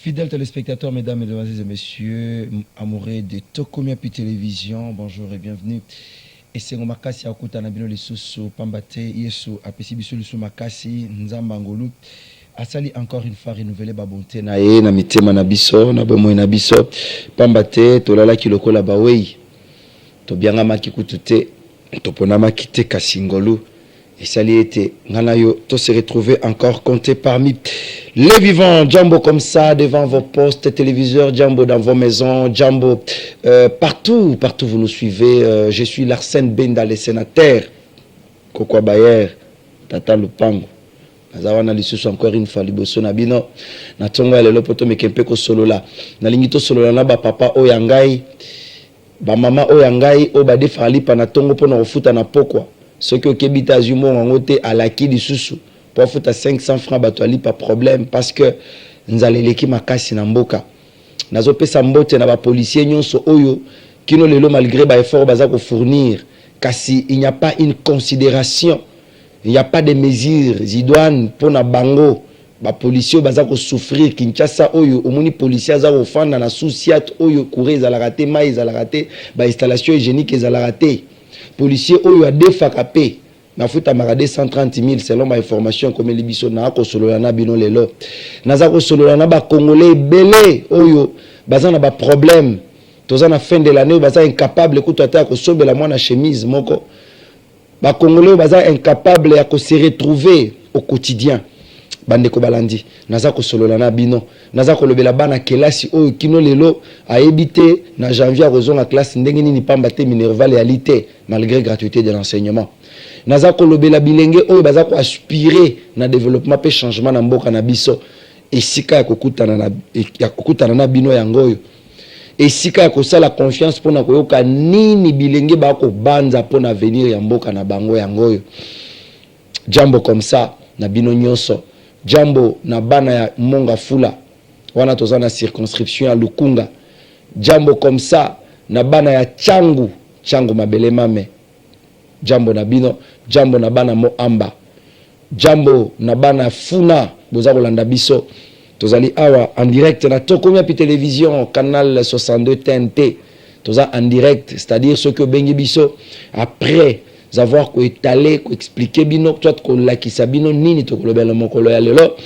Fidèles téléspectateurs, mesdames, mesdemoiselles et messieurs, amoureux de Tokomia Pi Télévision, bonjour et bienvenue. Et c'est Makasi Akuta Nabino Lesusu Pambate Yesu Apesi Bisu Lusu Makasi Nzamba Ngolu. Asali encore une fois renouvelé babonté na ye na mitema na biso na bomo na biso Pambate tolala kiloko la bawei. To bianga makikutu te to ponama kite kasingolu. Et ça y était, to se retrouver encore compté parmi les vivants. Djambo comme ça, devant vos postes, téléviseurs, Djambo dans vos maisons, Djambo partout vous nous suivez. Je suis Larsène Benda, le sénateur. Kokwa Bayer, Tata Lupango. Nazawana lisusu encore une fois liboso na bino. Na tongo ya lelo poto mekempe ko solo la. Na lingito solo la na ba papa oyangai. Ba mama oyangai o ba defali pa na tongo pona ofuta na pokwa. Ce que Kebita Azumo en côté à la qui du sous pour foutre à 500 francs batoli pas problème parce que nous allons l'équipe ma casse n'amboka nazo pesa mbote na ba policier nyonso oyo kino lelo malgré ba effort baza ko fournir kasi il n'y a pas une considération, il n'y a pas de mesures idoines pour na bango ba policier baza ko souffrir Kinshasa oyo omoni policier za ko fanda na souciat oyo courir za la raté mai za la raté ba installation hygiénique za la raté. Policier oyo a defakapé na futa marade 130 000 selon ma information comme les biso na ko solo na bino lelo naza ko solo na ba congolais belé oyo baza na ba problème toza na fin de l'année baza incapable ko tota ko sobela mwana chemise moko ba congolais baza incapable ya ko se retrouver au quotidien bande ko balandi naza ko solo na bino naza ko lobela bana kelasi oyo kino lelo a ebité na janvier a raison la classe ndenge nini pamba te minerval réalité malgré gratuité de l'enseignement naza ko lobela bilenge oyo baza ko aspirer na développement pe changement na mboka na biso esika ya kokutana na bino yango oyo esika ya kosala confiance pona koyoka nini bilenge ba ko banza pona avenir ya mboka na bango yango oyo jambo comme ça na bino nyonso Jambo na bana ya Monga Fula wana toza na circonscription ya Lukunga. Jambo comme ça na bana ya Changu Mabele Mame. Jambo na bino, jambo na bana Moamba. Jambo na bana Funa boza kolanda biso. Tozali awa en direct na Tokomia Pi Télévision canal 62 TNT. Toza en direct, c'est-à-dire ce que bengi biso après avoir ko étaler ko expliquer bino toi ko lakisa bino nini to kolobela mokolo ya lelo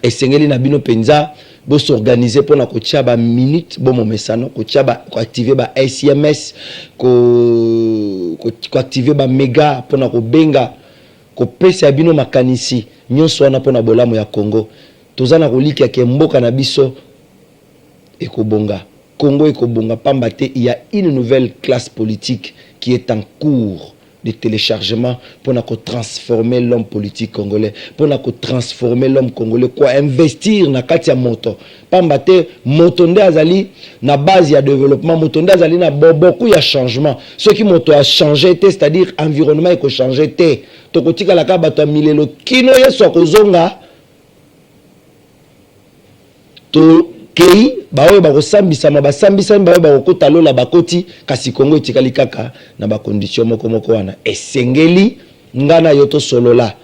et sengeli na bino penza bo s'organiser pour na ko tia ba minute bo momesano ko tia ba ko activer ba SMS ko activer ba méga pour na ko benga ko pesa bino makanisi nyonso wana pour na bolamu ya Congo tozana ko likia ke mboka na biso ekobonga Congo ekobonga pambate il y a une nouvelle classe politique qui est en cours de téléchargement pour transformer l'homme politique congolais, pour transformer l'homme congolais, quoi investir na kati ya moto. Pambate motonde azali na base ya développement, motonde azali na beaucoup ya changement. Ce qui moto a changé, c'est-à-dire environnement eko changé te. Tokotika la ka bato milelo kino yeso kozonga to kei baoyo bakosambisama basambisami baoyo bakokota lola bakoti kasi Kongo etikali kaka na bakondition moko wana esengeli ngana yoto solola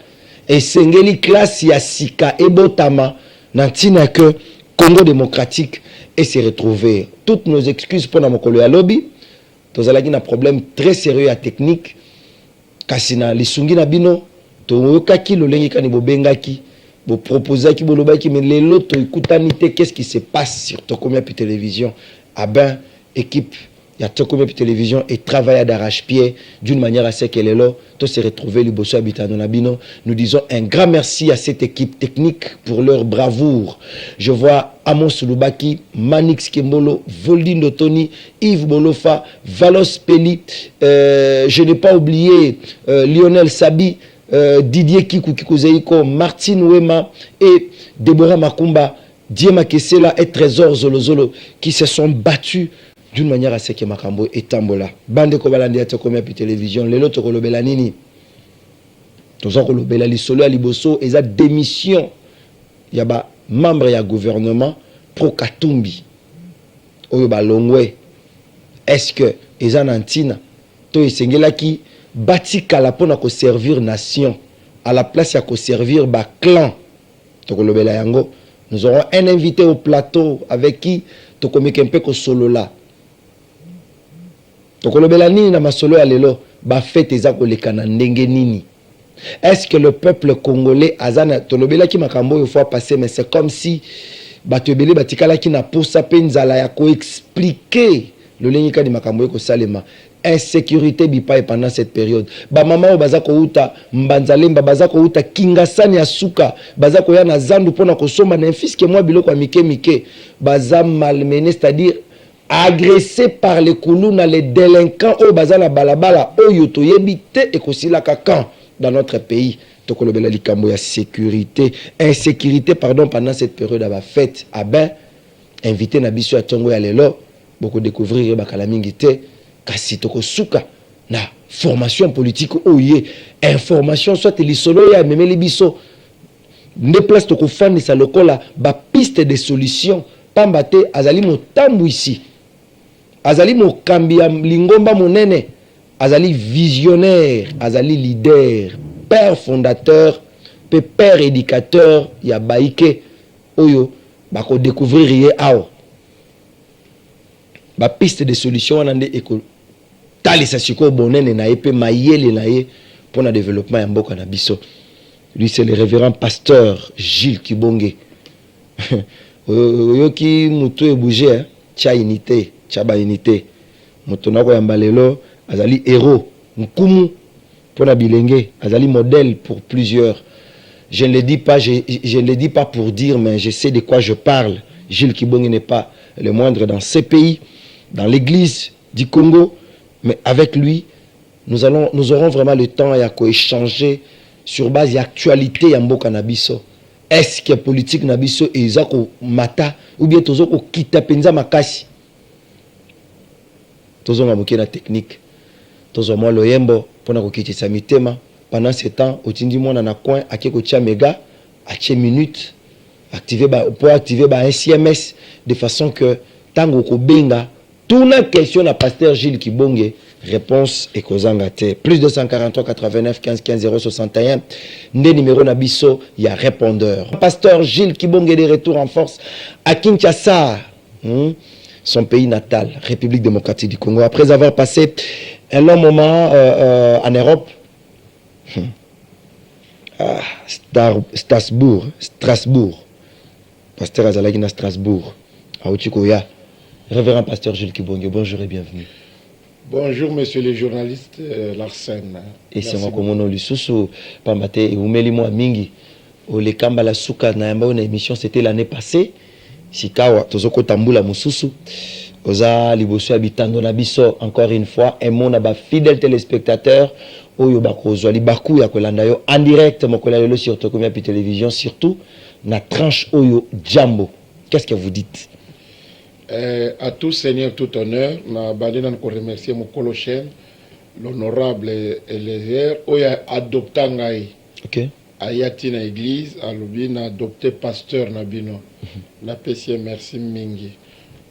esengeli classe ya sika ebotama na ntina que Congo démocratique et se retrouver toutes nos excuses pour na mokolo ya lobby tozalaki na problème très sérieux ya technique kasi na lisungi na bino toyokaki lolengi kani bobengaki vous proposez qui bolobaki qui mais les loto écoutanité qu'est-ce qui se passe sur Tokomia Pi Télévision ah ben équipe il y a Tokomia Pi Télévision et travaille d'arrache-pied d'une manière assez qu'elle est là tout se retrouver liboso habitano nabino nous disons un grand merci à cette équipe technique pour leur bravoure. Je vois Amos Lubaki, Manix Kembolo, Voldindo Tony, Yves Bolofa, Valos Peli, je n'ai pas oublié Lionel Sabi, Didier Kikou Kikuzeiko, Martine Wema et Deborah Makumba, Diema Kessela et Trésor Zolozolo qui se sont battus d'une manière assez que Makambo et Tambola. Bande Kobalandi à Tokomia Pi Télévision, les lots Kolobela Nini. Tous en Kolobela Lisolo à Liboso, et ça démission. Il y a membre ya gouvernement pro Katumbi. Oyoba Longwe. Est-ce que Eza Nantina, to Esengela qui bati kalapona ko servir nation à la place ya ko servir ba clan to kolobela yango Nous aurons un invité au plateau avec qui Tokomekempeko solo là. Tokolobela nini na masolo ya lelo ba fête eza kolekana ndenge nini. Est-ce que le peuple congolais azana tolobela ki makambo yo fois passé, mais c'est comme si batebele batikala ki na posa penzala ya ko expliquer le lenyika di makambo ko salema. Insécurité bipaye pendant cette période. Ba mama o bazako uta mbanzalemba bazako uta kingasani ya suka bazako ya na zandu pona ko somba na fils que moi biloko ya mike baza malmené, c'est-à-dire agressé par les koulouna, les délinquants au bazana balabala o yoto yebite et kosila kakan dans notre pays. Tokolobela likambo ya sécurité, insécurité pardon pendant cette période à ba fête. Ah ben invité na biso ya tongo ya lelo beaucoup découvrir ba kala mingi te. Kasi toko suka na formation politique oye information soit lisolo ya memeli biso ne place toko fandi sa lokola ba piste de solution pambate azali motambu ici azali mokambi ya lingomba monene azali visionnaire azali leader père fondateur pe père éducateur ya baike oyo bako découvrir ye awo ba piste de solution wanande eko talisa siko bonene na epe mayele na ye pour le développement ya mboka na biso. Lui c'est le révérend pasteur Gilles Kibonge. Yoki mutu e bouger cha unité, cha ba unité. Mutu na ko yamba lelo azali héros nkumu pour na bilenge, azali modèle pour plusieurs. Je ne le dis pas je ne le dis pas pour dire, mais je sais de quoi je parle. Gilles Kibonge n'est pas le moindre dans ces pays, dans l'église du Congo. Mais avec lui, nous aurons vraiment le temps à échanger sur base d'actualité ya mboka na biso. Est-ce que politique na biso ezako mata ou bien tozoko kita penza makasi? Tozo ngamuki na technique. Tozo mo loyembo pona ko kitisa mitema. Pendant ce temps, otindi mona na coin akeko tia mega, atie minute, pour activer un SMS de façon que tango ko benga tout la question na pasteur Gilles Kibonge, réponse et kozangate. Plus 243 89 15 15 061. Né numéro nabiso, il y a répondeur. Pasteur Gilles Kibonge est de retour en force à Kinshasa, son pays natal, République démocratique du Congo. Après avoir passé un long moment en Europe, Strasbourg, pasteur Azalagi na Strasbourg, à Otikoya. Révérend pasteur Gilles Kibonge, bonjour et bienvenue. Bonjour monsieur le journaliste Larsen. Et c'est moi comme on lisusu pambate et umeli moi mingi o le kamba la suka na yamba une émission c'était l'année passée. Sikawa tozoko tambula mususu. Oza liboso habitando na biso encore une fois un monde ba fidèle téléspectateur oyo bakozwa libaku ya kolanda yo en direct mokola lelo sur Tokomia Pi télévision surtout na tranche oyo Jambo. Qu'est-ce que vous dites? À tout seigneur, tout honneur, na bandina nous remercier mon colochen, l'honorable Eliezer, oya adopta ngai. OK. Ayati na église, alobi na adopté pasteur na bino. Na pesi merci mingi.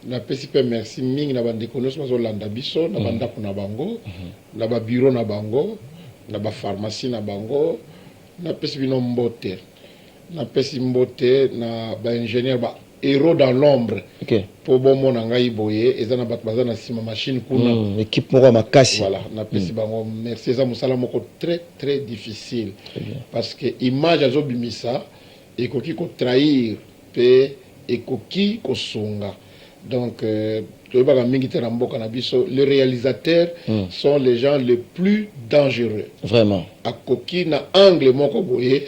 Na pesi pe merci mingi na bande konos mazo landa biso, na banda kuna bango, na ba bureau na bango, na ba pharmacie na bango, na pesi bino mbote. Na pesi mbote na ba ingénieur ba héros dans l'ombre. OK. Pour bon mon ngai boye ezana bat bazana sima machine kuna équipe moko makasi. Voilà, na pesi bango merci za musala moko très très difficile. Parce que image azo bimisa et koki ko trahir pe et koki ko songa. Donc les réalisateurs sont les gens les plus dangereux. Vraiment. À koki na angle moko boye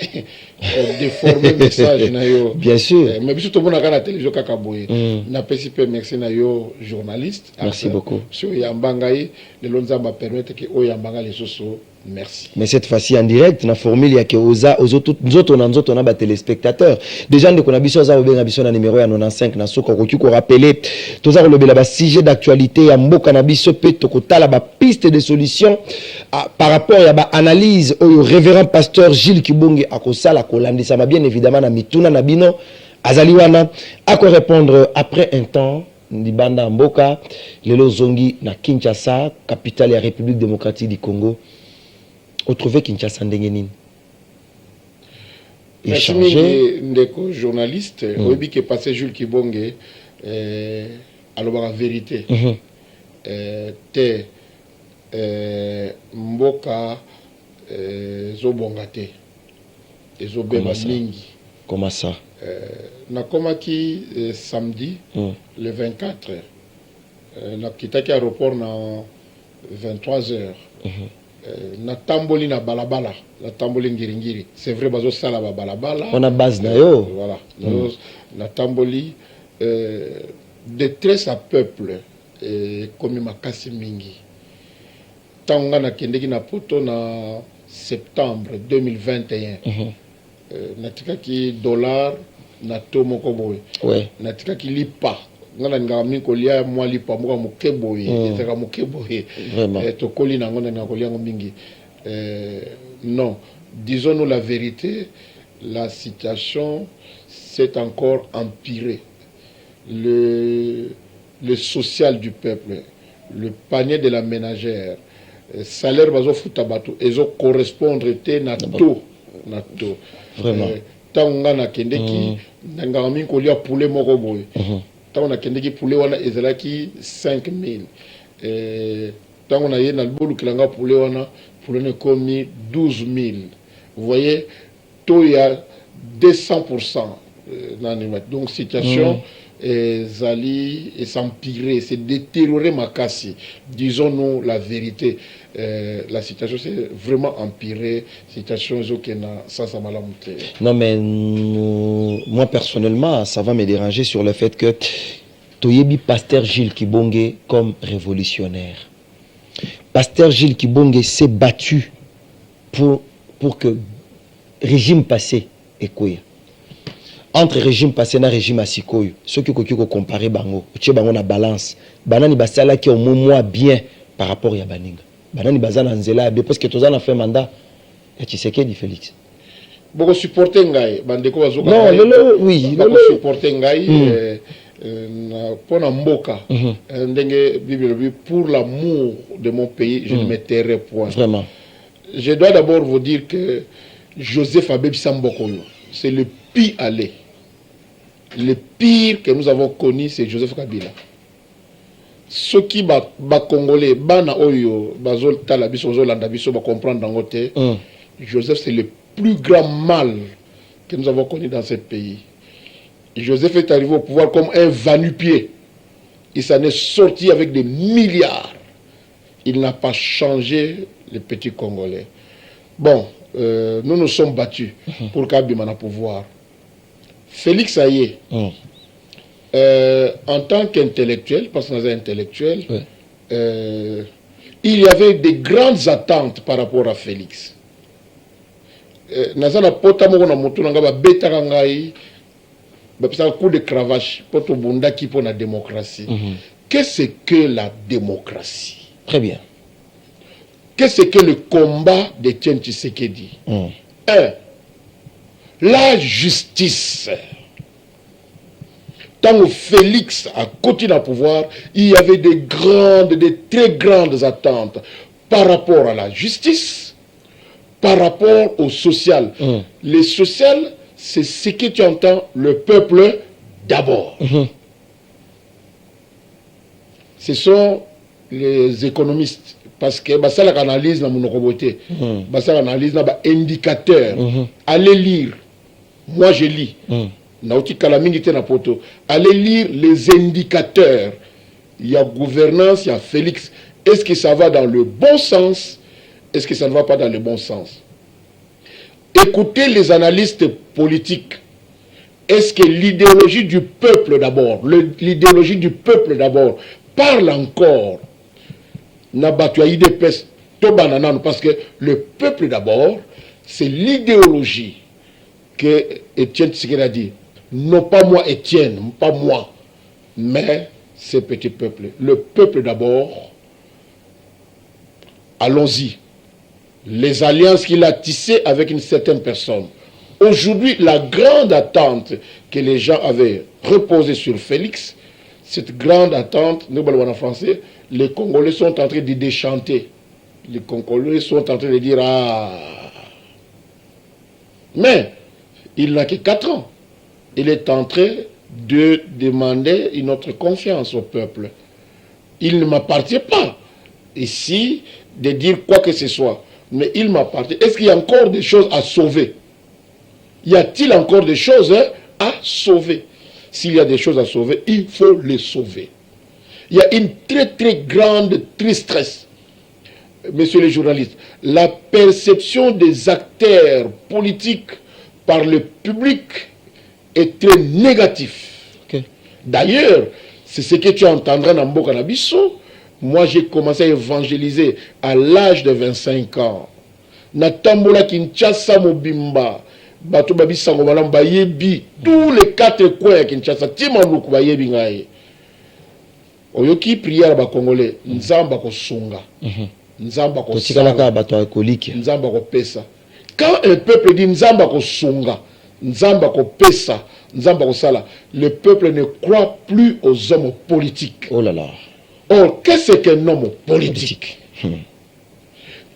déformer message na yo. Bien sûr. Mais surtout bon na télévision kaka boye. Na pesi pe merci na yo journaliste. Merci beaucoup. Sur Yambangaï, le lonza va permettre que o Yambanga les soso. Merci. Mais cette fois-ci en direct, na formule il y a que aux autres on a ba téléspectateurs. Déjà de konabiso za obenga biso na numéro ya 95 na soko ko ko rappeler toza ko lobela ba sujet d'actualité ya mboka na biso pe to ko tala ba piste de solution par rapport ya ba analyse au révérend pasteur Gilles Kibonge akosala ko landisa bien évidemment na mituna na bino azali wana ako répondre après un temps Ndibanda Mboka lelo zongi na Kinshasa, capitale ya République démocratique du Congo. Au trouvé Kinshasa ndenge nini? échanger. Ndeko journaliste, oyebi que passé Jules Kibonge, alors la vérité, te mboka zobongate, ezobeba mingi. Comment ça? Nakomaki samedi, le 24, na kitaki aéroport na 23h. Na tamboli na balabala, na tamboli ngiringiri. C'est vrai, bazo sala ba balabala. On a base na yo. Voilà. Na tamboli détresse à peuple comme makasi mingi. Tanga na kendeki na poto na septembre 2021. Natika ki dollar na to moko boy. Ouais. Natika ki lipa. Ngana ngami kolia mwa lipa moko mokeboye, etaka mokeboye. Vraiment. To koli na ngona na kolia mingi. Non, disons-nous la vérité, la situation s'est encore empirée. Le social du peuple, le panier de la ménagère, salaire bazo futabatu, ezo correspondre te na to. Vraiment. Tanga na kendeki ngami kolia poulet moko boy. Tant na kendeki poulet wana ezalaki 5000. Tant on a yé na bolu kilanga poulet wana poulet ne komi 12000. Vous voyez, tout y a 200%. Donc situation zali et s'empirer, c'est détériorer Makassi. Disons-nous la vérité. La situation s'est vraiment empirée. Situation ça m'a monté. Non mais moi personnellement, ça va me déranger sur le fait que Toyebi Pasteur Gilles Kibonge comme révolutionnaire. Pasteur Gilles Kibonge s'est battu pour que régime passé et quoi. Entre régime passé et régime asikoyo, ceux qui ont comparé bango, tu bango na balance, banani basala qui au moins bien par rapport à baninga. Banani bazana nzela parce que tous en fait mandat et tu sais qui dit Félix. Beaucoup supporter ngai, bandeko bazoka. Non, lolo oui, lolo supporter ngai pour na mboka. Ndenge bible pour l'amour de mon pays, je ne me tairai point. Vraiment. Je dois d'abord vous dire que Joseph Abebisa Mbokoyo, c'est le pire aller. Le pire que nous avons connu, c'est Joseph Kabila. Ceux qui ba Congolais, bana oyo, bazol talabiso, bazol landabiso, ba comprendre dans côté. Joseph, c'est le plus grand mal que nous avons connu dans ce pays. Joseph est arrivé au pouvoir comme un va-nu-pied. Il s'en est sorti avec des milliards. Il n'a pas changé les petits Congolais. Bon, nous nous sommes battus pour qu'Abima ait pouvoir. Félix Aye, en tant qu'intellectuel, parce qu'on est intellectuel, il y avait des grandes attentes par rapport à Félix. Nazana potamo na moto nanga ba betaka ngai ba pesa coup de cravache poto bundaki pour la démocratie. Qu'est-ce que la démocratie? Très bien. Qu'est-ce que le combat d'Étienne Tshisekedi? La justice. Tant que Félix a continué à pouvoir, il y avait des très grandes attentes par rapport à la justice, par rapport au social. Le social, c'est ce que tu entends, le peuple d'abord. Ce sont les économistes. Parce que ça l'analyse dans mon roboté, ça l'analyse dans indicateur. Allez lire. Moi je lis. Allez lire les indicateurs. Il y a gouvernance, il y a Félix. Est-ce que ça va dans le bon sens? Est-ce que ça ne va pas dans le bon sens? Écoutez les analystes politiques. Est-ce que l'idéologie du peuple d'abord, l'idéologie du peuple d'abord, parle encore? Parce que le peuple d'abord, c'est l'idéologie que Étienne Tshisekedi a dit. Non pas moi Étienne, pas moi, mais ce petit peuple. Le peuple d'abord, allons-y. Les alliances qu'il a tissées avec une certaine personne. Aujourd'hui, la grande attente que les gens avaient reposée sur Félix, cette grande attente, nous parlons en français, les Congolais sont en train de déchanter. Les Congolais sont en train de dire ah. Mais Il n'a que 4 ans. Il est en train de demander une autre confiance au peuple. Il ne m'appartient pas ici de dire quoi que ce soit. Mais il m'appartient. Est-ce qu'il y a encore des choses à sauver? Y a-t-il encore des choses à sauver? S'il y a des choses à sauver, il faut les sauver. Il y a une très très grande tristesse, messieurs les journalistes. La perception des acteurs politiques par le public est très négative. Okay. D'ailleurs, c'est ce que tu entendras dans Mboka Nabiso. Moi, j'ai commencé à évangéliser à l'âge de 25 ans. Natambola Kinshasa Mobimba, Bato Babi Sangomalam Bayebi, tous les 4 coins à Kinshasa, Timanoukou Bayebi Ngaye. Oyoki prière ba Congolais, Nzamba ko sunga. Nzamba ko sala. Nzamba ko pesa. Quand un peuple dit Nzamba ko sunga, Nzamba ko pesa, Nzamba ko sala, le peuple ne croit plus aux hommes politiques. Oh là là. Or, qu'est-ce qu'un homme politique?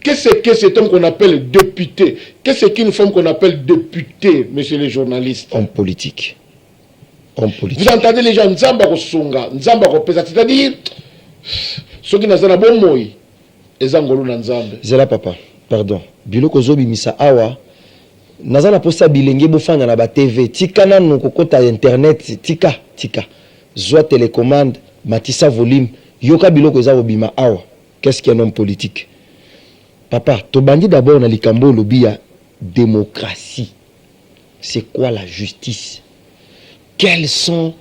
Qu'est-ce que cet homme qu'on appelle député? Qu'est-ce qu'une femme qu'on appelle députée, messieurs les journalistes? Homme politique. Homme politique. Vous entendez les gens, Nzamba ko sunga, Nzamba ko pesa, c'est-à-dire, ceux qui n'ont pas bon mot, ils ont ngolu na Nzambe. Zela papa, pardon. Biloko zobi misa awa. Nazana posa bilenge bofanga na ba TV. Tika nanu kokota internet, tika. Zwa télécommande, matisa volume. Yoka biloko eza obima awa. Qu'est-ce qu'un homme politique? Papa, tobandi d'abord na likambo lobi ya démocratie. C'est quoi la justice? Quels sont...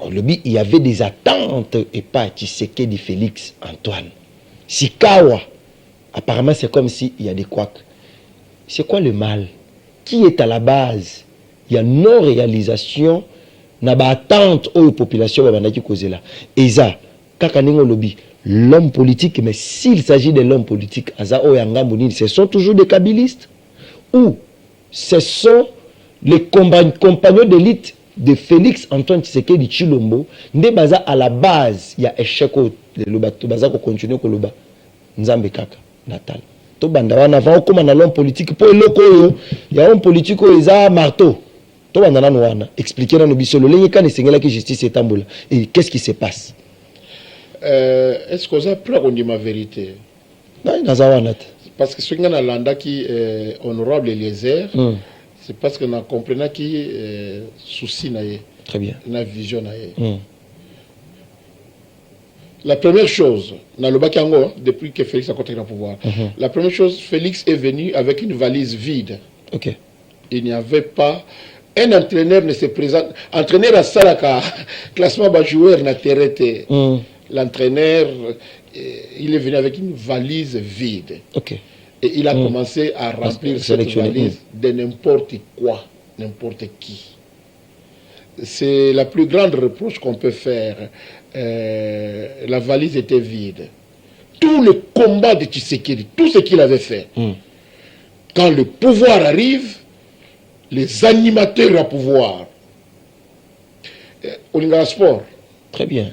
Il y avait des attentes et pas Tshisekedi Félix Antoine. Sikawa, apparemment c'est comme s'il y a des couacs. C'est quoi le mal? Qui est à la base? Il y a non-réalisation, n'a pas attente aux populations qui causent là. Et ça, kakaningo lobby, l'homme politique, mais s'il s'agit de l'homme politique, ce sont toujours des kabylistes ou ce sont les compagnons d'élite de Félix Antoine Tshisekedi Tshilombo, ne baza à la base, il y a échec de loba, to baza ko continuer ko loba. Nzambe kaka natal. To banda wana avant comme na l'homme politique pour eloko yo, il y a un politique ko eza marteau. To banda na wana expliquer na no bisolo lenye kan esengela ki justice etambola. Et qu'est-ce qui se passe? Est-ce que ça prend on dit ma vérité? Non, naza wana. Parce que ce qui a landa qui honorable Eliezer, c'est parce que nous comprenons qui souci naie. Très bien. Na vision naie. La première chose, dans le Bakango, depuis que Félix a contré le pouvoir, la première chose, Félix est venu avec une valise vide. Ok. Il n'y avait pas... Un entraîneur ne se présente... Entraîneur à Salaka, classement bas joueur n'a terré. L'entraîneur, il est venu avec une valise vide. Ok. Et il a commencé à remplir cette valise de n'importe quoi, n'importe qui. C'est la plus grande reproche qu'on peut faire. La valise était vide. Tout le combat de Tshisekedi, tout ce qu'il avait fait, quand le pouvoir arrive, les animateurs à pouvoir, Olinga Sport, très bien.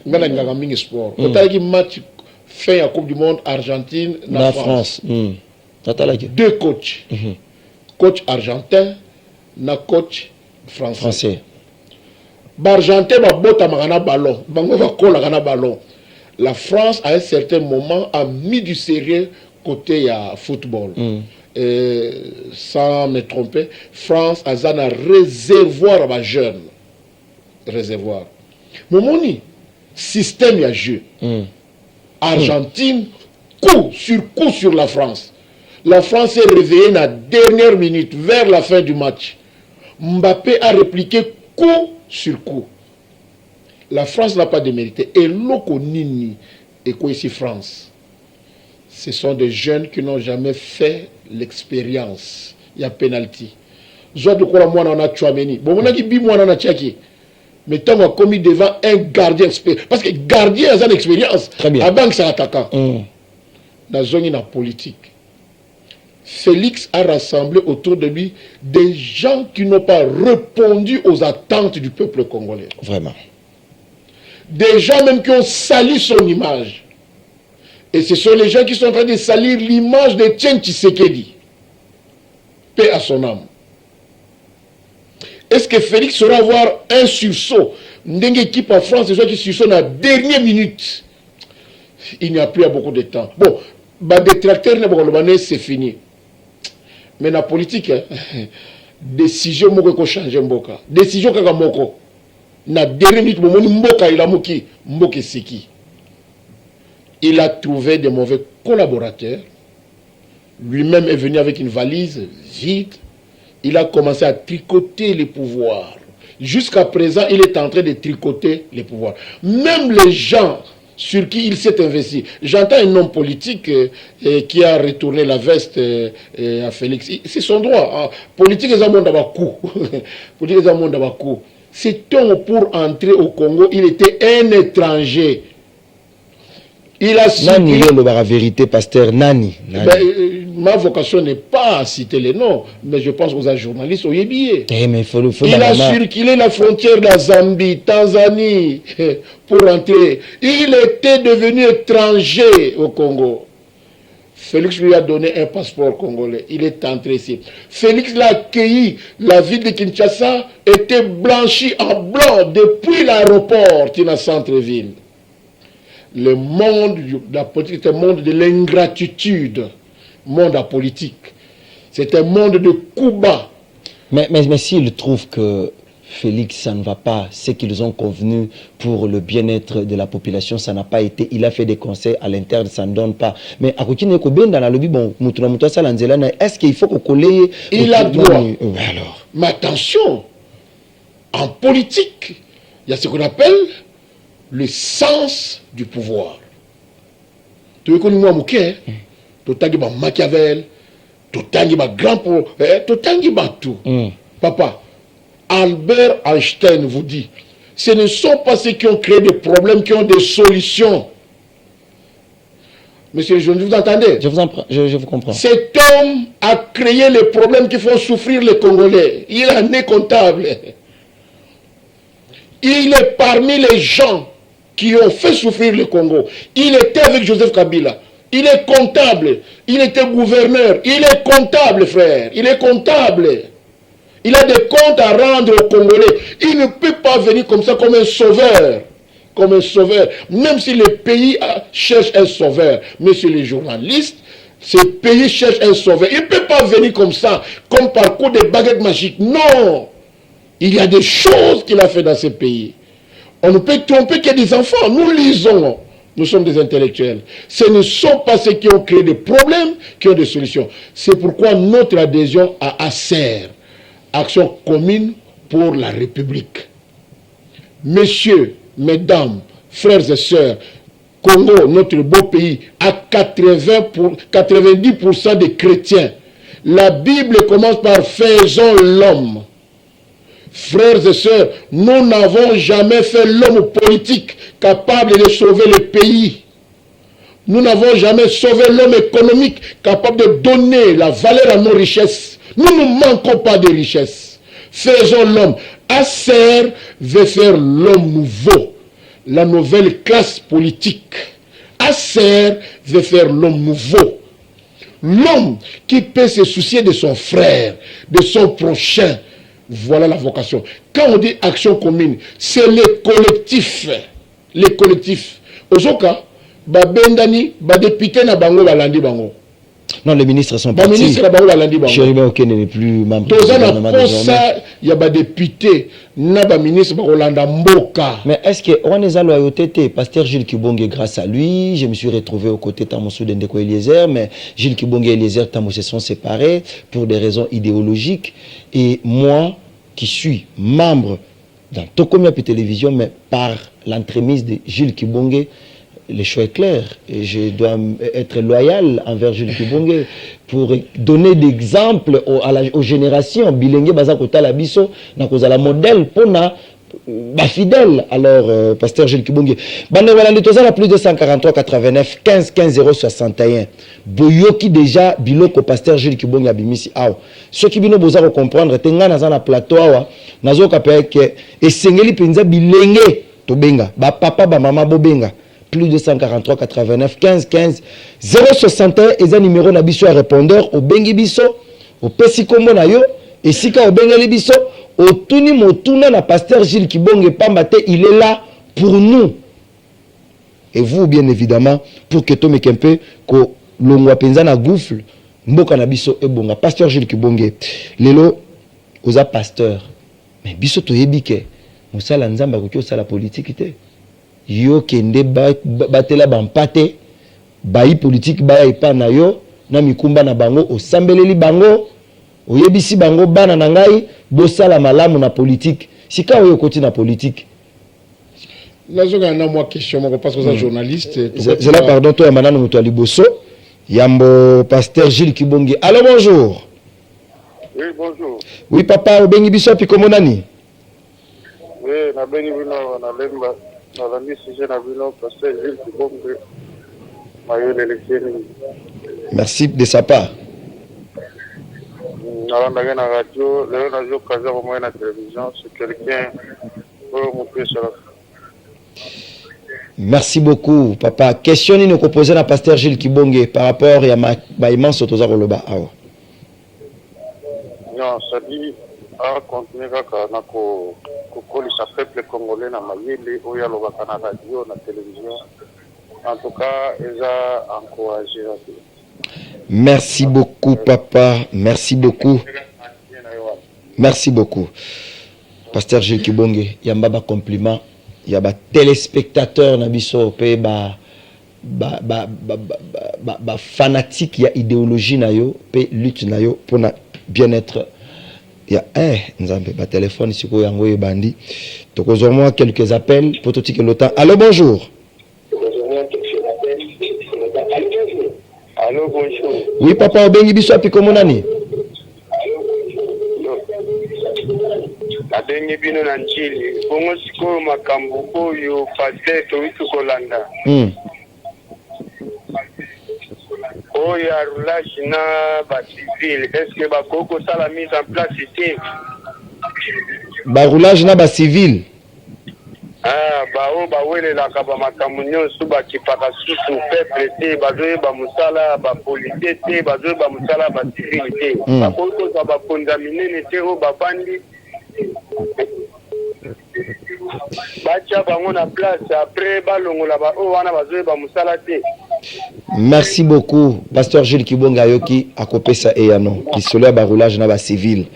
Sport. On a un match fait à Coupe du Monde Argentine, la France. 2 coachs. Coach argentin, na coach français. Argentin va botter un ballon. Ballon. La France, à un certain moment, a mis du sérieux côté football. Sans me tromper, France a un réservoir à jeunes. Réservoir. Momoni, système à jeu. Argentine, coup sur la France. La France est réveillée dans la dernière minute, vers la fin du match. Mbappé a répliqué coup sur coup. La France n'a pas démérité. Et l'oko nini, et quoi ici France? Ce sont des jeunes qui n'ont jamais fait l'expérience. Il y a pénalty. Joie de quoi moi on a Chouameni. Bon, on a dit moi on a Tchaki. Mais tant qu'on a commis devant un gardien expérience. Parce que gardien a une expérience. Très bien. La banque c'est attaquant. Dans la zone politique. Félix a rassemblé autour de lui des gens qui n'ont pas répondu aux attentes du peuple congolais. Vraiment. Des gens même qui ont sali son image. Et ce sont les gens qui sont en train de salir l'image de Etienne Tshisekedi. Paix à son âme. Est-ce que Félix saura avoir un sursaut? Une équipe en France, c'est qui sursaut dans la dernière minute. Il n'y a plus beaucoup de temps. Bon, détracteur, c'est fini. Mais la politique, décision moko changer mboka. Décision kaka moko. Na dernière minute, mboka il a moki, mboka seki. Il a trouvé des mauvais collaborateurs. Lui-même est venu avec une valise vide. Il a commencé à tricoter les pouvoirs. Jusqu'à présent, il est en train de tricoter les pouvoirs. Même les gens sur qui il s'est investi. J'entends un homme politique qui a retourné la veste à Félix. C'est son droit. Politique est un monde à coup. Politique est un monde à coup. Cet homme, pour entrer au Congo, il était un étranger. Il a Nani la vérité, pasteur Nani. Ma vocation n'est pas à citer les noms, mais je pense aux journalistes au Yébié. Il a circulé la frontière de la Zambie, Tanzanie, pour entrer. Il était devenu étranger au Congo. Félix lui a donné un passeport congolais. Il est entré ici. Félix l'a accueilli. La ville de Kinshasa était blanchie en blanc depuis l'aéroport dans le centre-ville. Le monde de la politique est un monde de l'ingratitude. Monde à politique. C'est un monde de coups bas. Mais s'ils trouvent que Félix, ça ne va pas, ce qu'ils ont convenu pour le bien-être de la population, ça n'a pas été. Il a fait des conseils à l'interne, ça ne donne pas. Mais à côté dans la lobby, bon, est-ce qu'il faut qu'on colle? Il a droit. Alors. Mais attention, en politique, il y a ce qu'on appelle le sens du pouvoir. Tu veux qu'on nous moque, tu as Machiavel, tu as grand pour, tu as tout. Papa, Albert Einstein vous dit, ce ne sont pas ceux qui ont créé des problèmes qui ont des solutions. Monsieur le journaliste, vous entendez? Je vous comprends. Cet homme a créé les problèmes qui font souffrir les Congolais. Il en est comptable. Il est parmi les gens qui ont fait souffrir le Congo. Il était avec Joseph Kabila. Il est comptable. Il était gouverneur. Il est comptable, frère. Il est comptable. Il a des comptes à rendre aux Congolais. Il ne peut pas venir comme ça, comme un sauveur. Comme un sauveur. Même si le pays cherche un sauveur. Monsieur les journalistes, ce pays cherche un sauveur. Il ne peut pas venir comme ça, comme par coup de baguettes magiques. Non. Il y a des choses qu'il a fait dans ce pays. On ne peut tromper que des enfants. Nous lisons. Nous sommes des intellectuels. Ce ne sont pas ceux qui ont créé des problèmes qui ont des solutions. C'est pourquoi notre adhésion à ACER, Action commune pour la République. Messieurs, mesdames, frères et sœurs, Congo, notre beau pays, a 90% de chrétiens. La Bible commence par « faisons l'homme ». Frères et sœurs, nous n'avons jamais fait l'homme politique capable de sauver le pays. Nous n'avons jamais sauvé l'homme économique capable de donner la valeur à nos richesses. Nous ne manquons pas de richesses. Faisons l'homme. ACER veut faire l'homme nouveau, la nouvelle classe politique. ACER veut faire l'homme nouveau. L'homme qui peut se soucier de son frère, de son prochain. Voilà la vocation. Quand on dit action commune, c'est les collectifs. Les collectifs. Ozoka, Bendani, député na bango balandi bango. Non, les ministres sont partis. Les ministres bango balandi bango. Chériba Okene n'est plus membre du gouvernement désormais. Il y a des députés, na ba ministre balanda mboka. Mais est-ce que on est à loyauté? Pasteur Jules Kibonge, grâce à lui, je me suis retrouvé aux côtés de Tamosou Dendeko Eliezer, mais Jules Kibonge et Eliezer Tamo se sont séparés pour des raisons idéologiques. Et moi, qui suis membre dans Tokomia Télévision, mais par l'entremise de Jules Kibonge, le choix est clair. Et je dois être loyal envers Jules Kibonge pour donner d'exemples aux générations. Bilingue, Bazakota Labiso, Nakozala modèle pour fidèle. Alors, pasteur Jules Kibonge. Banewala plus de 143 89 15 15 061. Boyoki déjà biloko pasteur Jules Kibonge abimisi awa. Ce qui bino boza comprendre tenga na plateau awa nazoka pe ke esengeli penza bilenge to benga ba papa ba mama bobenga plus de 143 89 15 15 061 eza numéro na biso ya répondeur au bengi biso au pesi kombo na yo esika au bengeli biso Otuni motuna na pasteur Gilles Kibonge Pambate, il est là pour nous. Et vous, bien évidemment, pour que Tom Kempe, que l'on penza na gouffle, mboka na biso e bonga. Pasteur Gilles Kibonge, lelo, oza pasteur. Mais biso to yebike, mosala nzamba koki osala politique te. Yo kende batela bampate, bayi politique baya epa na yo, na mikumba na bango, osambeleli bango, oyebisi bango bana na ngai, bosala malamu na politique. Sika oyo koti na politique. Nazoka na moi question parce que c'est journaliste. C'est là pardon toi Emmanuel Mutwali Bosso, Yambo pasteur Gilles Kibonge. Allô bonjour. Oui bonjour. Oui papa obengi biso pi komo nani? Oui na bengi bino na lemba na landi sujet na bino pasteur Gilles Kibonge. Mayo l'élection. Merci de sa part. Na landa na radio, le radio kaza au moins na télévision, c'est quelqu'un pour montrer ça. Merci beaucoup, papa. Question ni nous poser à pasteur Gilles Kibonge par rapport à ma immense autozaroloba. Non, ça dit à continuer à coller sa peuple congolais na mayele oya loba na radio na télévision. En tout cas, ils ont encouragé. Merci beaucoup, papa. Merci beaucoup. Merci beaucoup. Pasteur Gilles Kibonge, yamba compliment. Il y a des téléspectateurs nabiso pe ba fanatique ya idéologie na yo pe lutte na yo pour na bien-être. Il y a nzambe ba téléphone siko yango e bandi. Tokozwa moi quelques appels pour tout que le temps. Allô bonjour. Allô bonjour. Oui papa obengi biso api komo nani? Abengi bino na njili bongo sikoyo makambo oyo pasteur towitu kolanda oyo roulage na bacivile est-ce que bakoko sala mise en place te roulage na bacivile bao bawelelaka bamakambo nyonso bakipaka susu peuple te bazoyeba mosala bapolite te bazoyeba mosala bacivile te bakoki kozwa bakonza minene te oyo bavandi bacha bango na place après balongola ba o wana bazoyeba musala te. Merci beaucoup pasteur Gilles Kibonga yoki akopesa eyano qui solea ba roulage na ba civil.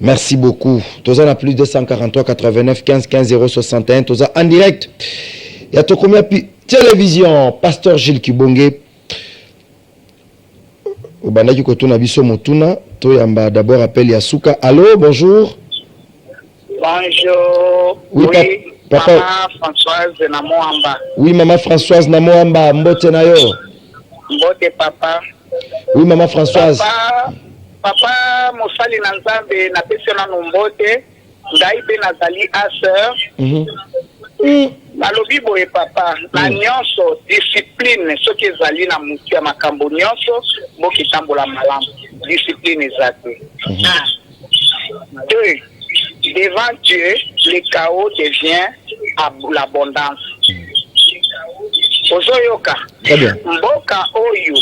Merci beaucoup. Toza na plus 243 89 15 15 061 toza en direct. Ya to combien télévision pasteur Gilles Kibonge. Obandaki ko tuna biso motuna to yamba d'abord appel ya suka. Allô bonjour. Bonjour. Oui, papa. Maman Françoise Namoamba. Oui, maman Françoise Namoamba. Mbote na yo. Mbote papa. Oui, maman Françoise. Papa mosali na nzambe na pese na mbote. Ngai pe nazali a sœur. Nalobi boye papa. Na nyonso discipline soki ezali na mutu ya makambo nyonso boki tambola malamu. Discipline ezate. 2. Devant Dieu, le chaos devient l'abondance. Ozoyoka. Mboka oyo,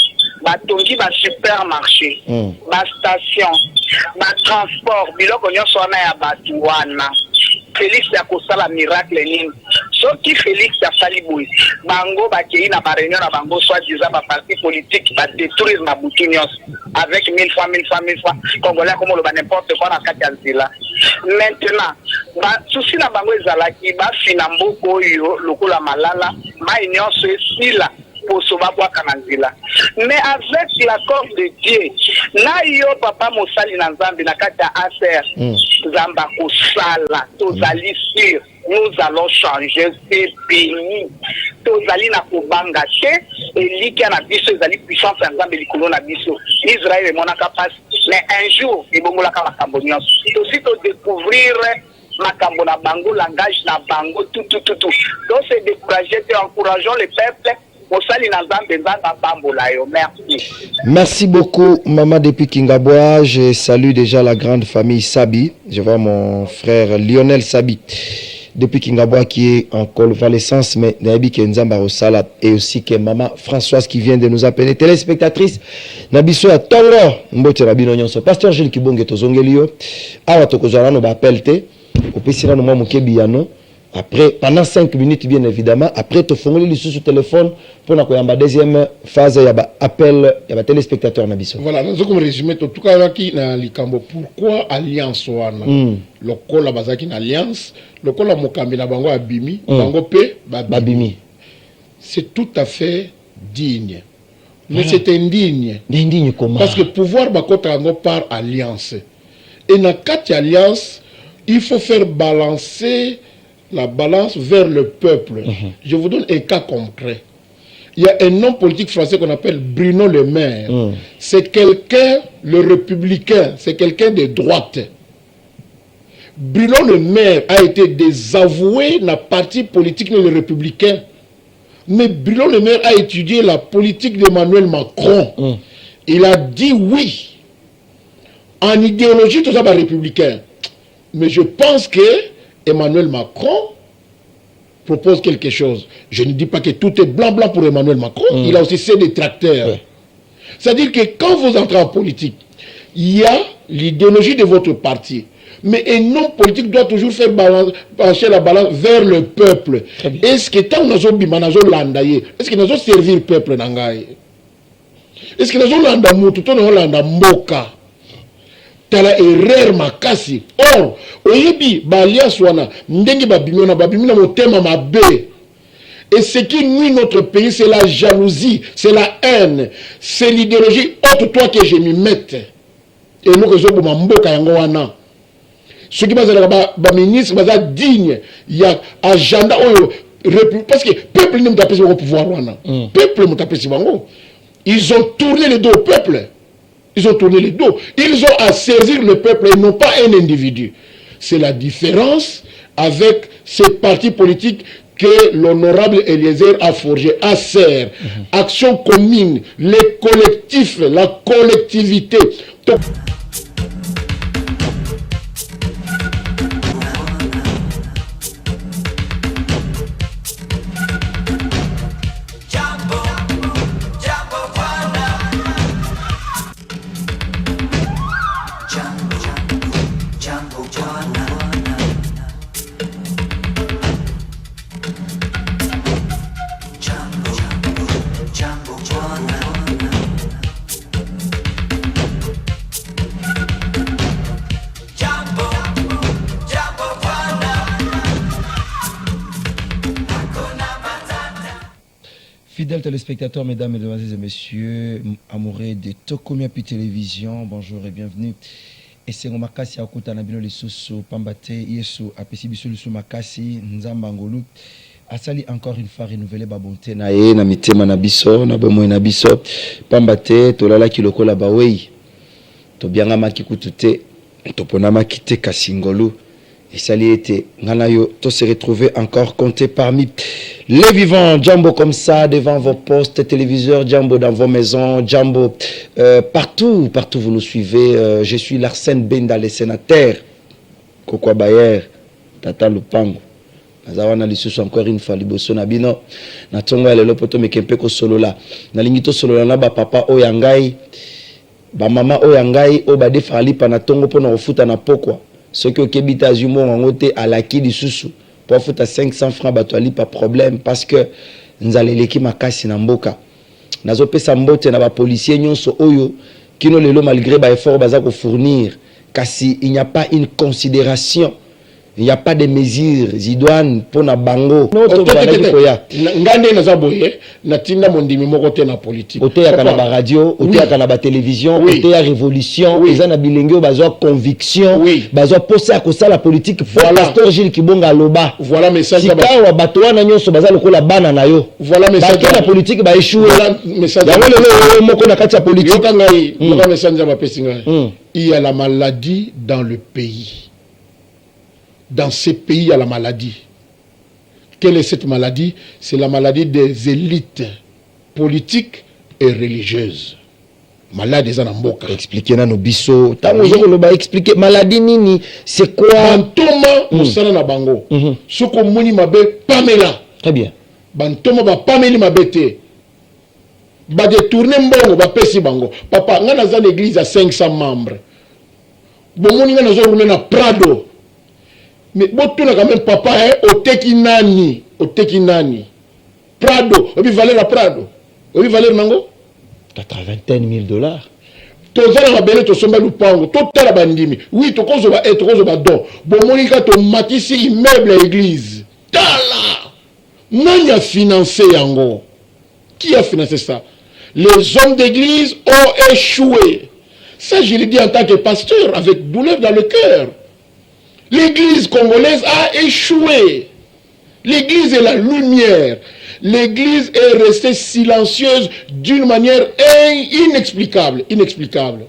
batongi ba supermarché, ba station, ba transport, biloko nyonso wana ya batu wana. Félix ya kosala miracle nini. Soki Félix ya sali boy, bango bakei na ba réunion na bango soit disant ba parti politique ba détruire na butu nyonso avec 1000 francs congolais comme le n'importe quoi na kati ya nzela. Maintenant, ba souci na bango ezalaki ba fina mboko oyo lokola malala, mai nyonso esila posoba kwa kananzila. Mais avec l'accord de Dieu, na yo papa mosali na nzambe na kati ya affaire, zamba kosala, tozali sur nous allons changer ce pays. Tozali na kobanga te, eliki na biso ezali puissance ya nzambe likolo na biso. Israël monaka passe, mais un jour ibongolaka makambo nyonso. Aussi to découvrir makambo na bango, langage na bango, tout. Donc c'est décourager et encourageons le peuple. Merci beaucoup, maman depuis Kingabois. Je salue déjà la grande famille Sabi. Je vois mon frère Lionel Sabi depuis Kingabwa qui est en convalescence, mais Nabi Kenzamba au Salat, et aussi que maman Françoise qui vient de nous appeler, téléspectatrice, Nabiso à Tongo, Mbote Rabino Nyonso, pasteur Gilles Kibonge Tozongelio, Awa Tokozala no Bapelte, au Pessina no Mamukebiano. Après, pendant 5 minutes, bien évidemment, après, tu fais le sous téléphone pour la deuxième phase, il y a appel, il y a téléspectateur. Voilà, nous avons résumé tout cas qui na likambo. Pourquoi alliance wana? Le col bazaki na alliance, le col mokambi na bango abimi, bango pe babimi. C'est tout à fait digne. Mais c'est indigne. Indigne comment? Parce que pouvoir bakota par alliance. Et dans quatre alliances, il faut faire balancer la balance vers le peuple. Je vous donne un cas concret. Il y a un homme politique français qu'on appelle Bruno Le Maire. C'est quelqu'un, le républicain, c'est quelqu'un de droite. Bruno Le Maire a été désavoué dans la partie politique le républicain. Mais Bruno Le Maire a étudié la politique d'Emmanuel Macron. Il a dit oui. En idéologie, tout ça va républicain. Mais je pense que Emmanuel Macron propose quelque chose. Je ne dis pas que tout est blanc pour Emmanuel Macron. Il a aussi ses détracteurs. C'est-à-dire que quand vous entrez en politique, il y a l'idéologie de votre parti. Mais un homme politique doit toujours faire pencher la balance vers le peuple. Est-ce que tant nous sommes landaye, est-ce que nous sommes servir le peuple nangaye? Est-ce que nous sommes landamu tout nous landamboka? Tala erreur makasi. Or, oyebi balia swana ndenge babimona babimina motema mabe. Et ce qui nuit notre pays, c'est la jalousie, c'est la haine, c'est l'idéologie autre toi que je m'y mette. Et nous que sommes mboka yango wana. Ce qui ba ministre baza digne, il y a agenda parce que peuple ne m'tapesi au pouvoir wana. Peuple m'tapesi bango. Ils ont tourné le dos au peuple. Ils ont tourné le dos. Ils ont à saisir le peuple et non pas un individu. C'est la différence avec ces partis politiques que l'honorable Eliezer a forgé, ACER, Action commune, les collectifs, la collectivité. Fidèles téléspectateurs, mesdames, mesdemoiselles et messieurs, amoureux de Tokomia Pi Télévision, bonjour et bienvenue. Et c'est un makasi à Okuta Nabino les Soso Pambate, Yesu, Apesi Biso Lusu Makasi, Nzambangolu. Asali encore une fois renouvelé Babonte Nae, Namitema Nabiso, Nabemo Nabiso, Pambate, Tolala Kiloko Labawei, Tobianga Makikutute, Toponama Kite Kasingolu. Et ça y était, Nanayo, tout se retrouver encore compté parmi les vivants. Djambo comme ça, devant vos postes, téléviseurs, Djambo dans vos maisons, Djambo partout vous nous suivez. Je suis Larsen Benda, le sénateur, Kokwa Bayer, Tata Lupango. Nazawana lisusu encore une fois liboso na bino. Na tongo lelo poto mekempe ko solo la. Na lingito solo na ba papa oyangai, ba mama oyangai, o ba defali pa na tongo po na ofuta na pokwa. Ce que Kebita Zumo a ngoté à la qui du sous pour foutre à 500 francs batouali pas problème parce que nous allons l'équipe makasi na mboka nazo pesa mbote na ba policier nyonso oyo kino lelo malgré ba effort baza ko fournir kasi il n'y a pas une considération. Il n'y a pas de mesures idoines pour na bango. Ngande na zaboye na tinda mondimi moko te na politique. Ote ya kana ba radio, ote ya kana ba télévision, ote ya révolution, eza na bilenge bazo conviction, bazo poser à kosa la politique. Voilà pasteur Gilles Kibonga loba. Voilà message ba. Sika wa bato wana nyonso baza lokola bana na yo. Voilà message la politique ba échouer. Voilà message. Ya lelo moko na kati ya politique. Yoka ngai, yoka message ba pesinga. Il y a la maladie dans le pays. Dans ces pays, il y a la maladie. Quelle est cette maladie? C'est la maladie des élites politiques et religieuses. malade eza na mboka. Expliquer na no biso. Tango zokoloba expliquer maladie nini, c'est quoi? Bantoma musala na bango. Soko moni mabe pamela. Très bien. Bantoma ba pameli mabe te. Ba détourner mbongo ba pesi bango. Papa nga naza l'église à 500 membres. Bomoni nga nazo rouler na Prado. Mais botuna quand même papa oteki nani? Oteki nani? Prado, obi valeur la Prado. Obi valeur nango? 80 000 $. Tozala na bele to somba lupango, to tala bandimi. Oui, to kozoba don. Bomoni ka to matisi immeuble à église. Tala. Nani a financé yango? Qui a financé ça? Les hommes d'église ont échoué. Ça, je le dis en tant que pasteur, avec douleur dans le cœur. L'église congolaise a échoué. L'église est la lumière. L'église est restée silencieuse d'une manière inexplicable. Inexplicable.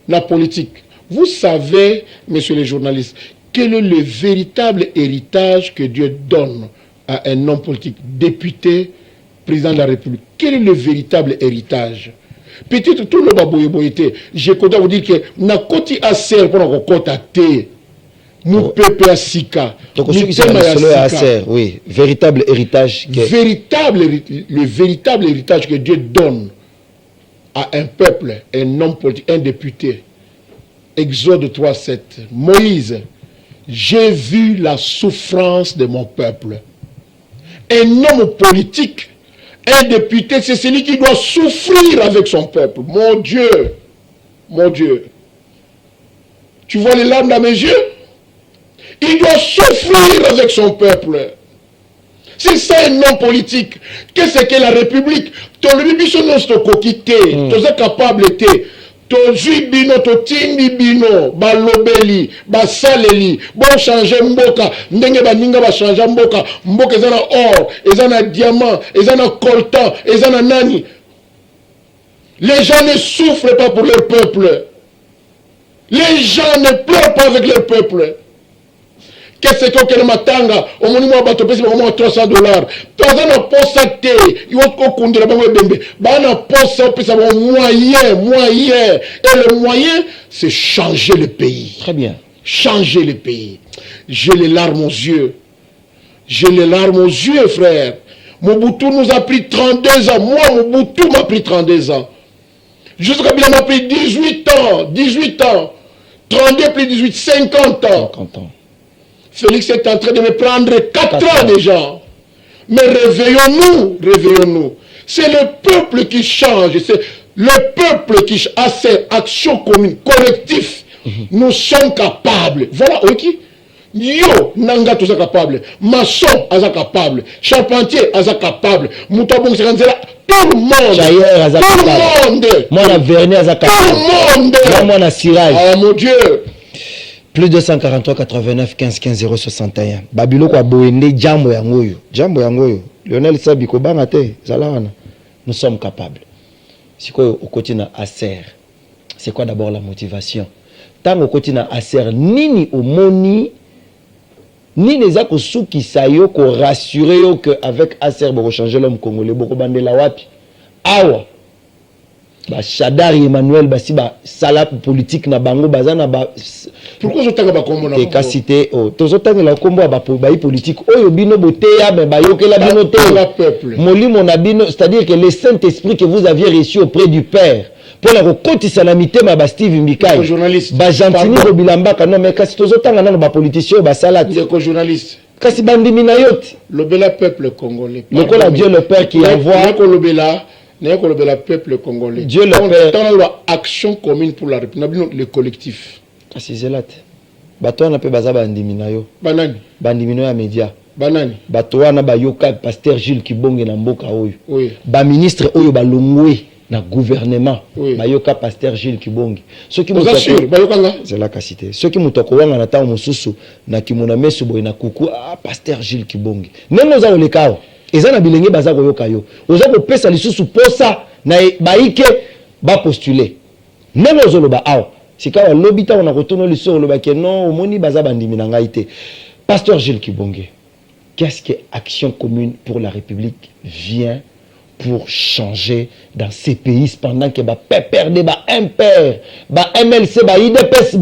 La politique. Vous savez, messieurs les journalistes, quel est le véritable héritage que Dieu donne à un homme politique, député, président de la République? Quel est le véritable héritage? Peut-être tout le baboyeboyité. Je compte vous dire que na koti aser pour na kota te. Nous peuple asika. Donc ceux qui sont à aser, oui, véritable héritage. Le véritable héritage que Dieu donne à un peuple, un homme politique, un député. Exode 3:7. Moïse, j'ai vu la souffrance de mon peuple. Un homme politique, un député, c'est celui qui doit souffrir avec son peuple. Mon Dieu, mon Dieu. Tu vois les larmes dans mes yeux? Il doit souffrir avec son peuple. C'est ça un homme politique. Qu'est-ce que la République? Ton le bibiso non sto kokité, tu es capable de to bino to tindi bino ba lobeli ba saleli bon changer mboka ndenge ba ninga ba changer mboka ezana or ezana diamant ezana coltan ezana nani. Les gens ne souffrent pas pour leur peuple. Les gens ne pleurent pas avec leur peuple. Qu'est-ce que le matanga au monument bato pesi ba $300 tozana posa te yo ko kundira ba bembe bana posa pesa ba moyen et le moyen c'est changer le pays. Très bien. Changer le pays. J'ai les larmes aux yeux. J'ai les larmes aux yeux, frère. Mobutu nous a pris 32 ans. Moi, Mobutu m'a pris 32 ans. Jusqu'à Kabila m'a pris 18 ans. 32 plus 18, 50 ans. 50 ans. Félix est en train de me prendre 4 ans déjà. Mais réveillons-nous. C'est le peuple qui change. C'est le peuple qui a ses actions communes, collectives. Nous sommes capables. Voilà, ok. Yo, nanga tous capable. Maçon, aza capable. Charpentier, aza capable. Moutabong, c'est tout le monde. D'ailleurs, tout le monde. Moi, la Vernet, aza capable. Tout le monde. Moi, la Sirage. Ah, mon Dieu. Plus 243 89 15 15 061. Babilo kwa boende jambo yangoyo. Lionel Sabiko bangate zalawana. Nous sommes capables. C'est quoi au quotidien aser? C'est quoi d'abord la motivation? Tant au quotidien aser nini omoni nini za ko suki sayo ko rassurer yo que avec aser bo changer l'homme congolais boko bandela wapi? Awa. Ba Shadari Emmanuel basi ba sala politique na bango bazana ba. Pourquoi je t'ai pas combo na ka cité oh tozotanga la combo ba politique oyo bino boteya mais ba yokela bino te peuple molimo na bino, c'est-à-dire que le Saint-Esprit que vous aviez reçu auprès du Père pour la recotisa la mité ma ba Steve Mbikai ba Gentini Robilambaka non mais kasi tozotanga na ba politicien ba salate c'est journaliste kasi bandimi na yote le bel peuple congolais le col Dieu le Père qui envoie le peuple congolais. Dieu le Père. Dans la action commune pour la République, le collectif. Kasi zelate. Bato wana pe baza bandimi na yo. Banani. Bandimi no ya media. Banani. Bato wana ba yoka pasteur Gilles Kibonge na mboka oyo. Oui. Ba ministre oyo ba longwe na gouvernement. Oui. Ba yoka pasteur Gilles Kibonge. Ce qui vous assure, ba yoka nga. C'est la cité. Ce qui mutoko wanga na ta mususu na kimona meso boy na kuku pasteur Gilles Kibonge. Nengo za olekao. Eza na bilenge baza koyoka yo. Oza ko pesa lisusu posa na baike ba postuler. Nengo zoloba awa. Sika lobita on a retourné le sur le baké non omoni baza bandimi na ngai te. Pasteur Gilles Kibonge. Qu'est-ce que Action commune pour la République vient pour changer dans ces pays pendant que perdre un père, MLC, IDPS,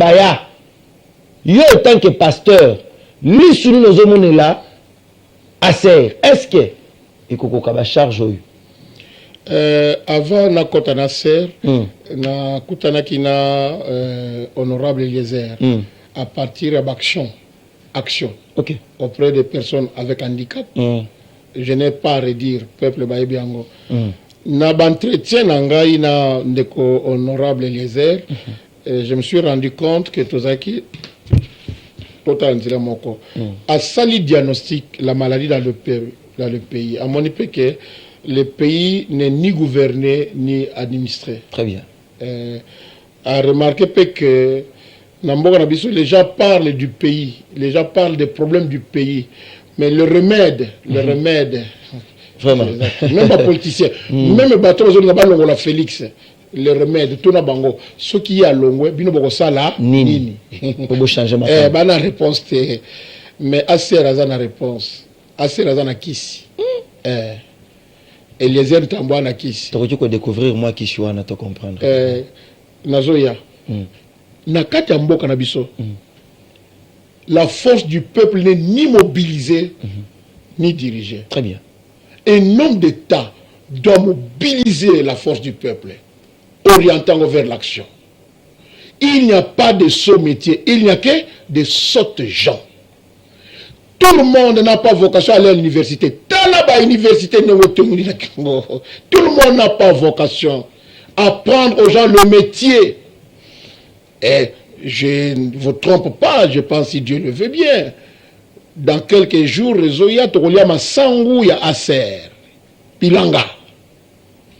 yo en tant que pasteur, lui sur nous sommes là, est-ce que il faut qu'on charge avant na kota na ser na kutana kina honorable Eliezer à partir d'action auprès des personnes avec handicap. Je n'ai pas à redire peuple baebiango. Na bantretien na ngai na ndeko honorable Eliezer, je me suis rendu compte que tozaki total ndila moko a sali diagnostic la maladie dans le pays. À mon avis que le pays n'est ni gouverné ni administré. Très bien. À remarquer que les gens parlent du pays, les gens parlent des problèmes du pays, mais le remède, vraiment, même pas politicien, même bateau la Félix, le remède, tout na bango, ce qui est à l'ongwe, bino boko sala, nini. Pour changer ma femme. Bana réponse te, mais assez razana réponse, assez razana kisi. Eliezer Tamboa na kisi. Tu peux découvrir moi qui suis à te comprendre. Nazoya. Nakati mboka na biso. La force du peuple n'est ni mobilisée ni dirigée. Très bien. Un homme d'État doit mobiliser la force du peuple, orientant vers l'action. Il n'y a pas de sot métier, il n'y a que des sottes gens. Tout le monde n'a pas vocation à aller à l'université. Tout le monde n'a pas vocation à apprendre aux gens le métier. Et je ne vous trompe pas, je pense si Dieu le veut bien. Dans quelques jours, Rezoya, Tokolia Masangu, ya Aser, Pilanga.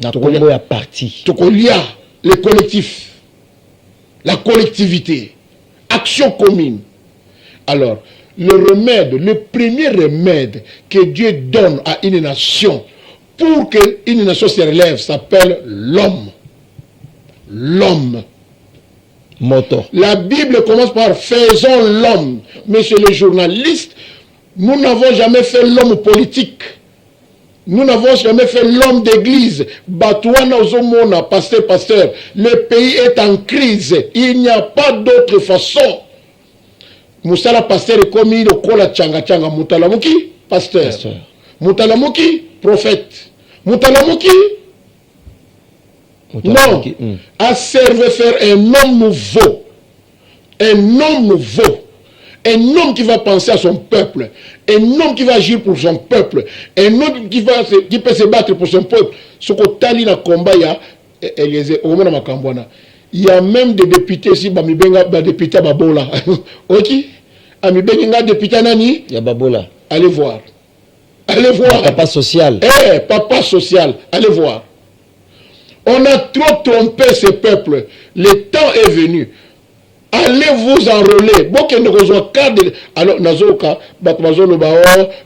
Tokolia ya parti. Tokolia, le collectif, la collectivité, action commune. Alors, le remède, le premier remède que Dieu donne à une nation pour qu'une nation se relève s'appelle l'homme. L'homme. Moto. La Bible commence par faisons l'homme. Mais chez les journalistes, nous n'avons jamais fait l'homme politique. Nous n'avons jamais fait l'homme d'église. Batouana Ozomona, pasteur. Le pays est en crise. Il n'y a pas d'autre façon. Moussala pasteur est commis le kola tchanga Moutalamuki, pasteur. Moutalamuki, prophète. Moutalamuki, non. A servi faire un homme nouveau. Un homme nouveau. Un homme qui va penser à son peuple. Un homme qui va agir pour son peuple. Un homme qui peut se battre pour son peuple. Ce que Tali na combat, il y a même des députés ici, des députés Babola. Ok? Amibenga député Nani? Il y a Babola. Allez voir. Allez voir. Papa social. Papa social. Allez voir. On a trop trompé ce peuple. Le temps est venu. Allez vous enrôler. Alors, Nazoka,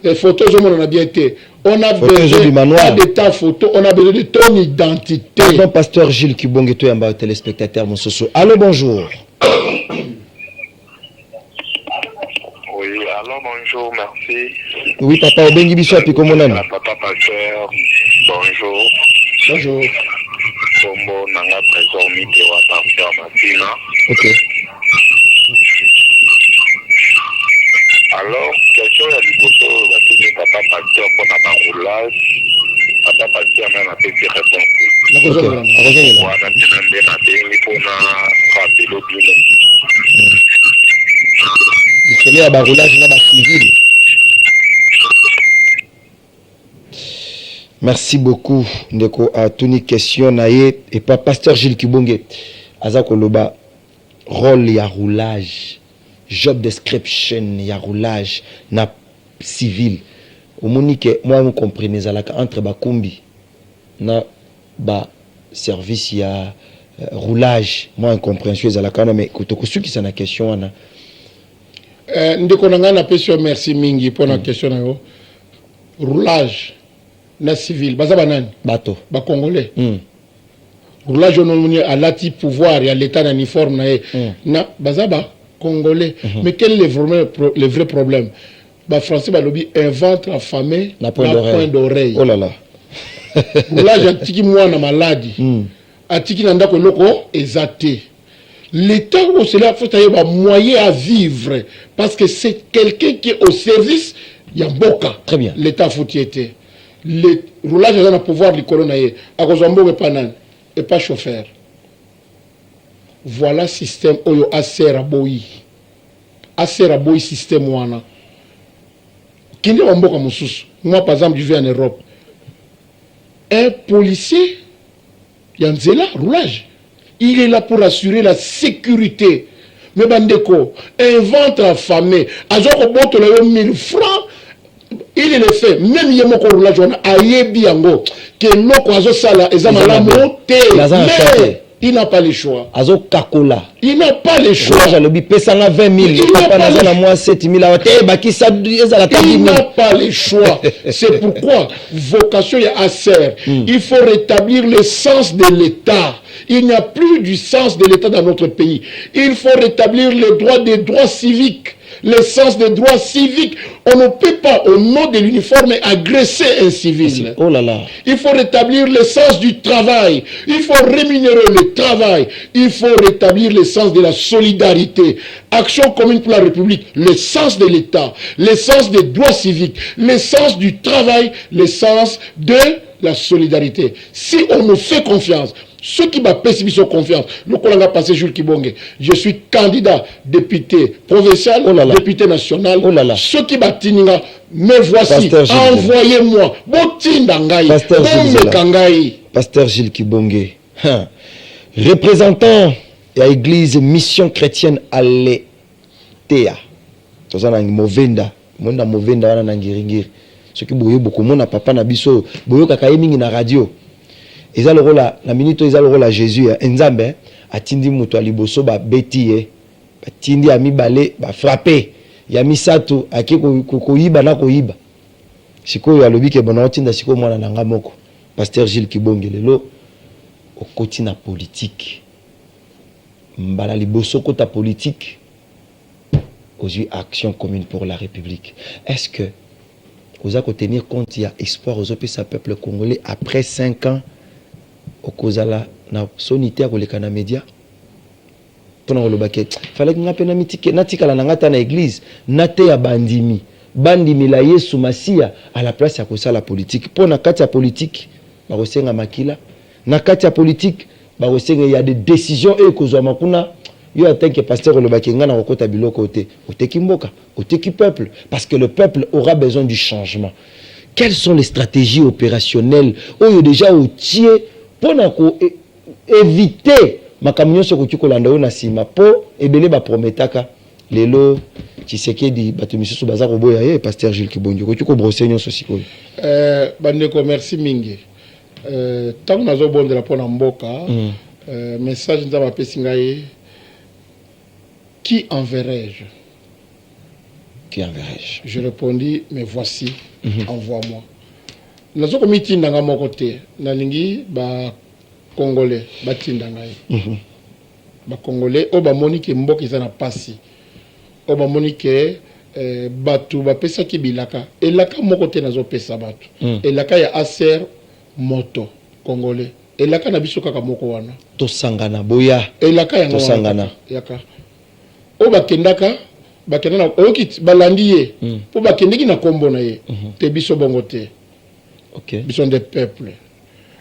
les photos, on a bien été. On a besoin de ta photo, on a besoin de ton identité. Pardon, pasteur Gilles Kibonge, toi, un téléspectateur, mon soso. Allô, bonjour. Oui, allô, bonjour, merci. Oui, papa, au Bengi Bissou, puis comment on aime? Papa, pasteur, bonjour. Bonjour. Kombo nanga trésor mite wa pasteur Matina. Ok. Alors, question ya liboso batuni papa pasteur pour na roulage. Papa pasteur même a petit réponse. Wana tenande na tengi pour na rapelo bino. Il y a un roulage na civil. Merci beaucoup. Ndeko a tuni question naie et pas pasteur Gilles Kibonge. Azako loba rôle ya roulage, job description ya roulage na civil. Omonike moi vous comprenez alaka entre bakumbi na ba service ya roulage moi incompréhension alaka mais kotokusu ki sana question wana. Ndeko nanga na question merci mingi pour la question na yo. Roulage na civil baza banani bato ba congolais roulage on a lati pouvoir ya l'état en uniforme na baza ba congolais mais quel est le vrai problème ba français ba lobby un ventre affamé na point d'oreille. Oh là là. roulage atiki mwana maladi atiki na ndako eloko eza te. L'État au cela faut avoir moyen à vivre parce que c'est quelqu'un qui est au service Yamboka. Très bien. L'État faut y être. Le roulage dans le pouvoir du colonel à Kozambo et Panan et pas chauffeur. Voilà système oyo Aseraboyi. Aseraboyi système wana. Kinde Wamboka Moussous. Moi par exemple je vais en Europe. Un policier Yanzela roulage. Il est là pour assurer la sécurité. Mais bandeko, un ventre affamé, azoko boto la 1000 francs, il est le fait. Même yemoko roulage on ayebi yango que loko azo sala ezamala monte. Mais il n'a pas le choix. Azo kakola. Il n'a pas le choix. Il n'a pas le choix. C'est pourquoi vocation est à serre. Il faut rétablir le sens de l'État. Il n'y a plus du sens de l'État dans notre pays. Il faut rétablir les droits civiques. Le sens des droits civiques. On ne peut pas, au nom de l'uniforme, agresser un civil. Oh là là. Il faut rétablir le sens du travail. Il faut rémunérer le travail. Il faut rétablir le sens de la solidarité. Action commune pour la République. Le sens de l'État. Le sens des droits civiques. Le sens du travail. Le sens de la solidarité. Si on nous fait confiance, ceux qui m'ont pessimé confiance, le collègue a passé Jules Kibonge, je suis candidat député provincial, député national. Ceux qui m'ont tininga, me voici, envoyez-moi. Pasteur Gilles Kibonge, représentant de l'église Mission Chrétienne à l'Etea. Tozana Movenda, Monda Movenda wana na ngiringiri. Ceux qui boyo beaucoup mona papa na biso, boyo kakaye mingi na radio. Eza le rôle la minute eza le rôle à Jésus Nzambe atindi muto aliboso ba beti batindi ami balé ba frapper ya misato akiko koyiba na koyiba sikoyo alobi ke bona otinda siko mwana nanga moko pasteur Gilles Kibonge lelo okoti na politique mbala liboso kota politique aux yeux action commune pour la République. Est-ce que vous allez tenir compte il y a espoir aux autres peuple congolais après 5 ans au kozala na sonité ko leka na média pona lo baket fallait que ngapena mitike natikala na ngata na église nate ya bandimi la Yesu Masia à la place ya kosala politique pona kati ya politique ba kosenga makila na kati ya politique ba kosenga il y a des décisions et kozwa makuna yo attend que pasteur lo bakenga na kokota biloko te oteki mboka oteki peuple parce que le peuple aura besoin du changement. Quelles sont les stratégies opérationnelles oyo déjà otier pour éviter ma camion sur le kolanda na sima po ebele ba prometaka lelo Tshisekedi batumisu so bazar oboya ye pasteur Gilles Kibonge ko tuko brosser nyonso sikoyo bandeko merci mingi tant nazo bondela pona mboka message nzaba pesinga ye qui enverrai-je je répondis mais voici envoie-moi. Nazo komiti ndanga moko te nalingi ba congolais batinda ngai ba congolais o ba monike mboka izana pasi o ba monike batu ba pesa ki bilaka elaka moko te nazo pesa batu elaka ya aser moto congolais elaka na biso kaka moko wana to sangana boya elaka ya to sangana yaka o ba kendaka bakena oki balandi ye po bakendeki na kombo na ye te biso bongo te. Okay. Ils sont des peuples.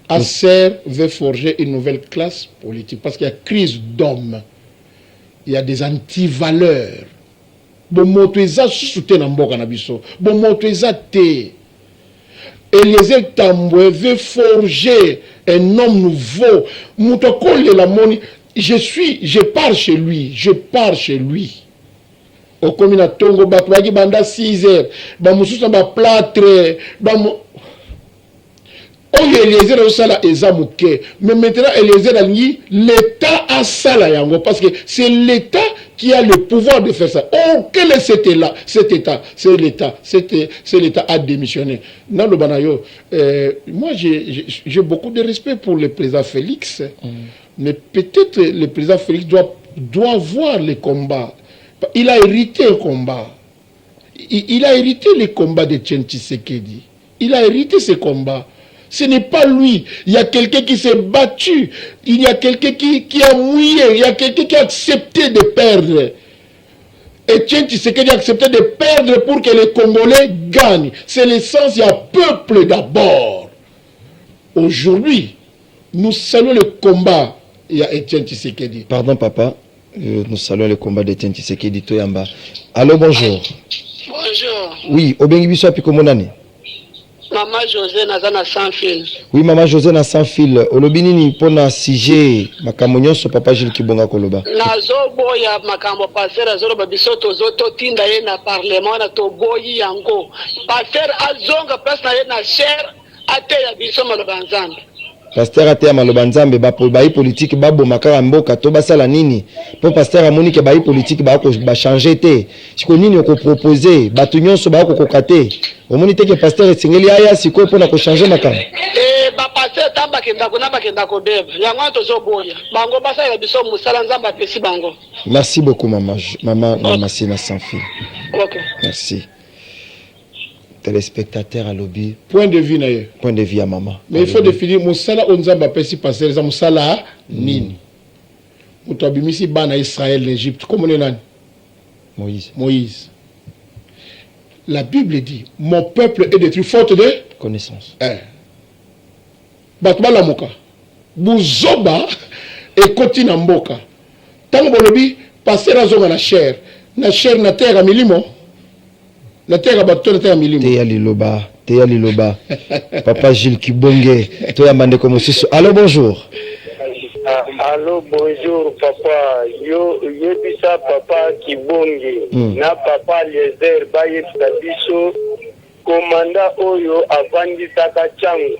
Acer veut forger une nouvelle classe politique parce qu'il y a crise d'hommes. Il y a des antivaleurs. Bon moto eza soutien na mboka na biso. Bon moto eza te. Eliezer Tambwe veut forger un homme nouveau. Moto kole la moni. Je pars chez lui. Au commune Tongo Batwagi banda 6 heures. Ba mususa ba plâtre ba Eliezer a sala ezamuke. Mais maintenant Eliezer a dit l'État a sala yango parce que c'est l'État qui a le pouvoir de faire ça. Oh, quel est cet État? C'est l'État a démissionné. Dans le Banayo, moi j'ai beaucoup de respect pour le président Félix, mais peut-être le président Félix doit voir les combats. Il a hérité un combat. Il a hérité les combats de Tshisekedi. Il a hérité ces combats. Ce n'est pas lui. Il y a quelqu'un qui s'est battu. Il y a quelqu'un qui a mouillé. Il y a quelqu'un qui a accepté de perdre. Etienne Tshisekedi a accepté de perdre pour que les Congolais gagnent. C'est l'essence, il y a peuple d'abord. Aujourd'hui, nous saluons le combat. Il y a Etienne Tshisekedi. Pardon, papa. Nous saluons le combat d'Etienne Tshisekedi Toyamba. Allô, bonjour. Bonjour. Oui, Obengi Biso Apikomonani. Maman José Nazana sans fil. Oui, maman José na sans fil. Olobinini pona CG makamonyo so papa Gilles Kibonga koloba. Nazo boya makambo passer azolo babiso tozo tinda ye na parlement na to boyi yango. Passer azonga place na ye na cher ate ya biso malobanzambe. Pasteur ate maloba nzambe bayi politique babo makara mboka to basala nini po pasteur amoni ke bayi politique ba ko ba changer te siko nini ko proposer batu nyonso ba ko kokate omoni te ke pasteur esengeli aya siko pona ko changer makara ba pasteur tamba kenda ko beba yango tozo boya bango basala biso musala nzambe apesi bango. Merci beaucoup maman Masina sans fil. OK. Merci. Téléspectateur à lobby. Point de vue naïe. Point de vue à maman. Mais il faut définir Moussala Onzamba Pessi Passer, Moussala Nini. Moutabimisi Bana Israël, l'Égypte. Comment on est Moïse. La Bible dit mon peuple est détruit faute de connaissance. Batba la Moka. Bouzoba et Kotina Mboka. Tango Bolobi, passer à Zonga na chair na terre à milimo. La terre abattu la terre milimo. Teya liloba. Papa Gilles Kibonge. Toya Mandeko Mosiso. Allô, bonjour. Allô, bonjour, papa. Yo bisa papa Kibonge. Na papa Lézer Baye Tabiso. Commanda Oyo Avandi Takachango.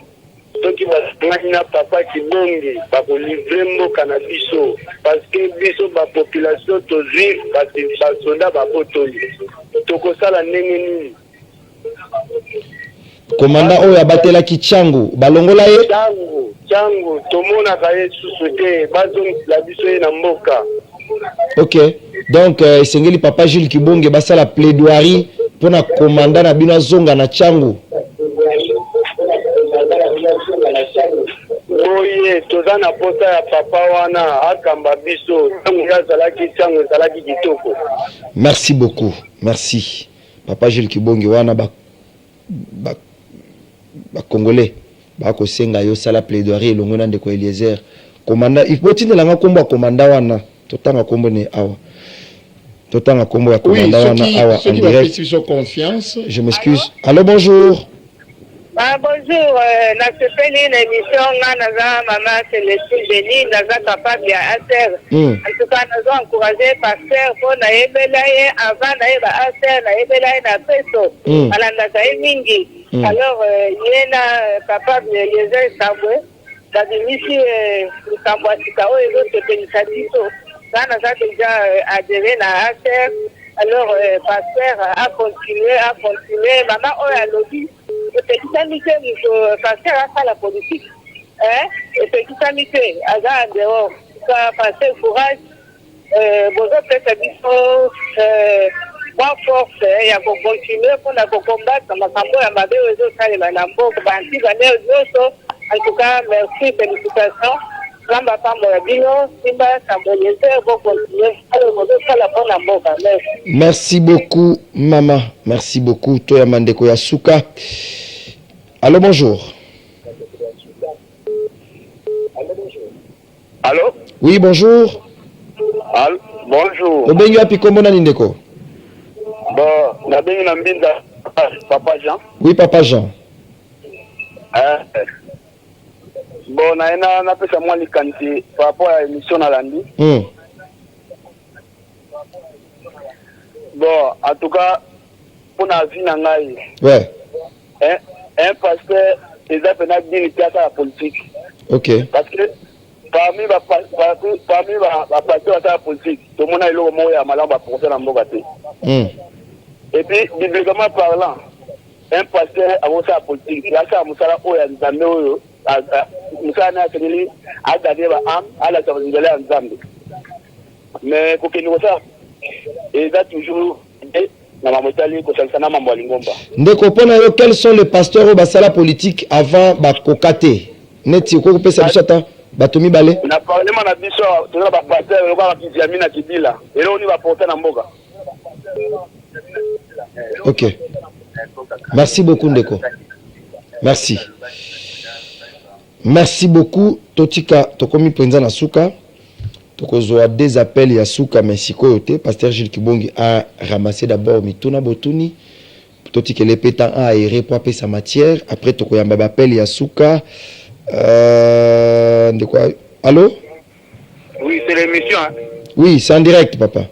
Toki basangani papa Kibonge. Bako livre mboka na biso. Parce que biso ba population tozwi kasi basoda bakotoli. Tokosala ndenge nini? Komanda oyo abatela kichangu balongola ye changu tomona kaye susu te bazongisa biso ye na mboka. OK, donc esengeli papa Gilles Kibonge basala plaidoirie pona komanda na bino zonga na changu. Oye toza na posa ya papa wana akamba biso changu yazalaki changu ezalaki kitoko. Merci beaucoup. Merci. Papa Gilles Kibonge wana ba Congolais ba ko senga yo sala plaidoirie longona ndeko Eliezer. Komanda il faut tindela nga kombo komanda wana totanga kombo ne awa. Totanga kombo ya komanda wana awa en direct. Je m'excuse. Allô, bonjour. Bonjour, na sepeli une émission naza maman Célestine Denis naza capable ya ASER. En tout cas nazo encourager pasteur pour na yebela ye avant na yeba ASER na yebela ye na peso. Alanda za mingi. Alors yena capable yeze sabwe da dimisi kambwa sikao ezo sepelisa biso. Sana za déjà adhéré na ASER. Alors pasteur a continué maman oya lobby. Et petit amitié, passer à la politique. Et petit amitié, à la dehors, passer courage. Vous avez fait moi force, il y a pour continuer pour combattre ma campagne à ma réseau, ça les manambo, en tout cas, merci, félicitations. Merci beaucoup, maman. Merci beaucoup. Toya Mandeko Yasuka. Allô, bonjour. Allô? Oui, bonjour. Allô? Bonjour. Obengi api kombo na ndeko? Bon, na bengi na mbinda Papa Jean. Oui, Papa Jean. Bon, na pesa moi likanti par rapport à l'émission na landi. Bon, en tout cas, pour la vie na ngai. Ouais. Un pasteur, ils ont fait une pièce à la politique. OK. Parce que parmi les pasteurs à la politique, tout le monde a eu le mot et a malamba pour faire la mbogate. Et puis, bibliquement parlant, un pasteur a voté à la politique. Il a fait à Moussala Oya Nzambe. Moussa n'a pas dit à garder la âme, à la sortie de l'Anzambe. Mais pour qu'il nous fasse, il a toujours na mamotali ko sansana mambo lingomba. Ndeko pona yo, quels sont les pasteurs au basala politique avant bakokate? Neti ko pesa bisata batomi balé. Na parlement na biso toza ba pasteur yo ba kiziami na kibila. Elo ni ba porter na mboka. OK. Merci beaucoup Ndeko. Merci. Merci beaucoup Totika tokomi penza na suka. Tokozwa des appels ya suka mesiko yote. Pasteur Gilles Kibongi a ramassé d'abord mituna botuni. Totika le pétan a aéré pour appeler sa matière. Après tokoyamba appel ya suka. De quoi? Allô? Oui, c'est l'émission. Hein? Oui, c'est en direct, papa.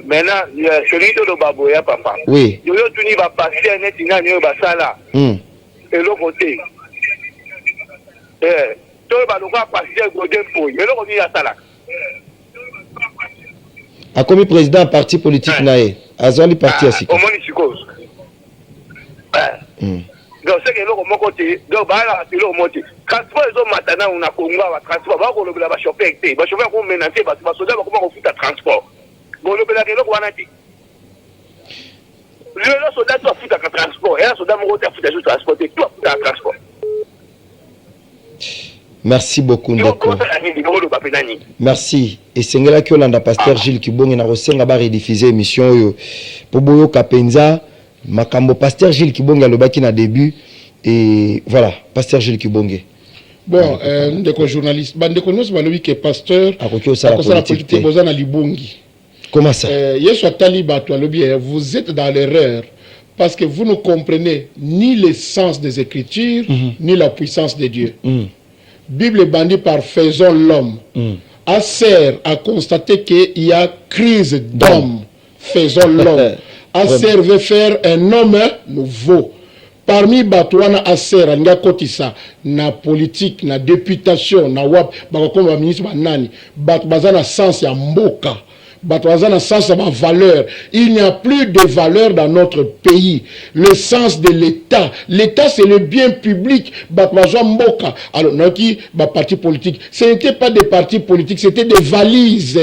Maintenant, celui de Baboya, papa. Oui. Yo tu n'y vas passer un étinga ni va sala. Et l'autre côté. Tu vas nous passer un godin pour. Et l'autre côté à sala. A comme président parti politique naé. Azali parti à Siko. Comment il s'y cause? Donc c'est que l'autre mon côté. Donc bah là c'est l'autre côté. Transport les hommes maintenant on a Congo va transport. Va qu'on le va chauffer. Va chauffer qu'on menacer. Va soldat va comment on fout à transport. Bon, le pédale, le roi n'a dit. Le soldat doit foutre à transport. Et un soldat m'a foutu à transporter. Toi, foutre à transport. Merci beaucoup, Ndeko. Merci. Et c'est là que l'on pasteur Gilles Kibongi na rosenga ba rediffuser émission yo. Pour boyo kapenza, makambo pasteur Gilles Kibongi a le baki na début. Et voilà, pasteur Gilles Kibongi. Bon, Ndeko journaliste. Ndeko nous balobi que pasteur. A kokyo sa la politique. Bozana libongi. Comment ça? Vous êtes dans l'erreur parce que vous ne comprenez ni le sens des Écritures, ni la puissance de Dieu. Bible bandit par faisons l'homme. Aser a constaté qu'il y a crise d'homme. Faisons l'homme. Aser veut faire un homme nouveau. Parmi Batouana Aser, nga kotisa na politique, na députation, na wap, bakoma ministre banani, bazana sens ya mboka. Batouazana sens ma valeur. Il n'y a plus de valeur dans notre pays. Le sens de l'État. L'État, c'est le bien public. Batouazan Mboka. Alors, notre parti politique. Ce n'était pas des partis politiques, c'était des valises.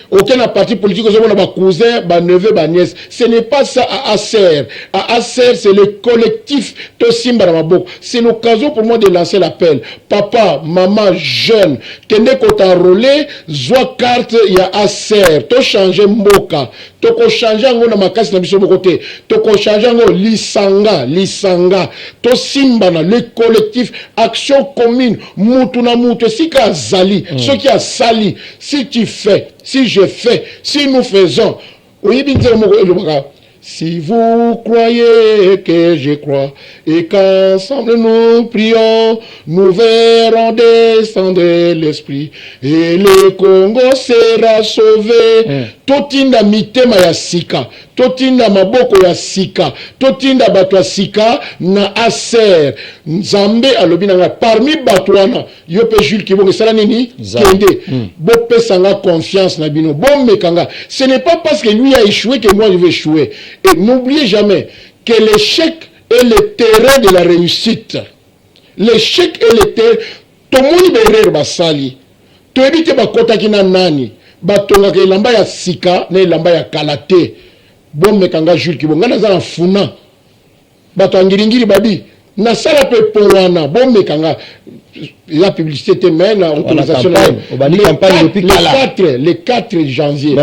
Aucun parti politique, cousin, neveu, nièce. Ce n'est pas ça à Aser. À Aser, c'est le collectif Tosimbaramabok. C'est l'occasion pour moi de lancer l'appel. Papa, maman, jeune, tenez qu'on t'a enrôlé, zoa carte, il y a Aser. Changer mboka toko changer ngo na makasi na biso bokote toko changer ngo lisanga to simba na le collectif action commune mutu na mutu sika zali ce qui a sali si tu fais si je fais si nous faisons oui binzero moko elobaka. Si vous croyez que je crois et qu'ensemble nous prions, nous verrons descendre l'esprit et le Congo sera sauvé. Totinda mitema ya sika, totinda maboko ya sika, totinda bato ya sika na Aser. Nzambe alobinanga parmi batouana, yope Jules Kibongi sala nini? Kende. Bope sanga confiance na bino, bombekanga. Ce n'est pas parce que lui a échoué que moi je vais échouer. Et n'oubliez jamais que l'échec est le terrain de la réussite. L'échec est le terrain. Tout le monde est basali. Tu évites bakota kina nani. Batonga ke lamba ya sika na lamba ya kalate. Bon mekanga Jules Kibonga na za funa. Bato ngiringiri babi. Na sala pe powana. Bon mekanga la publicité mène à autorisation le 4 janvier.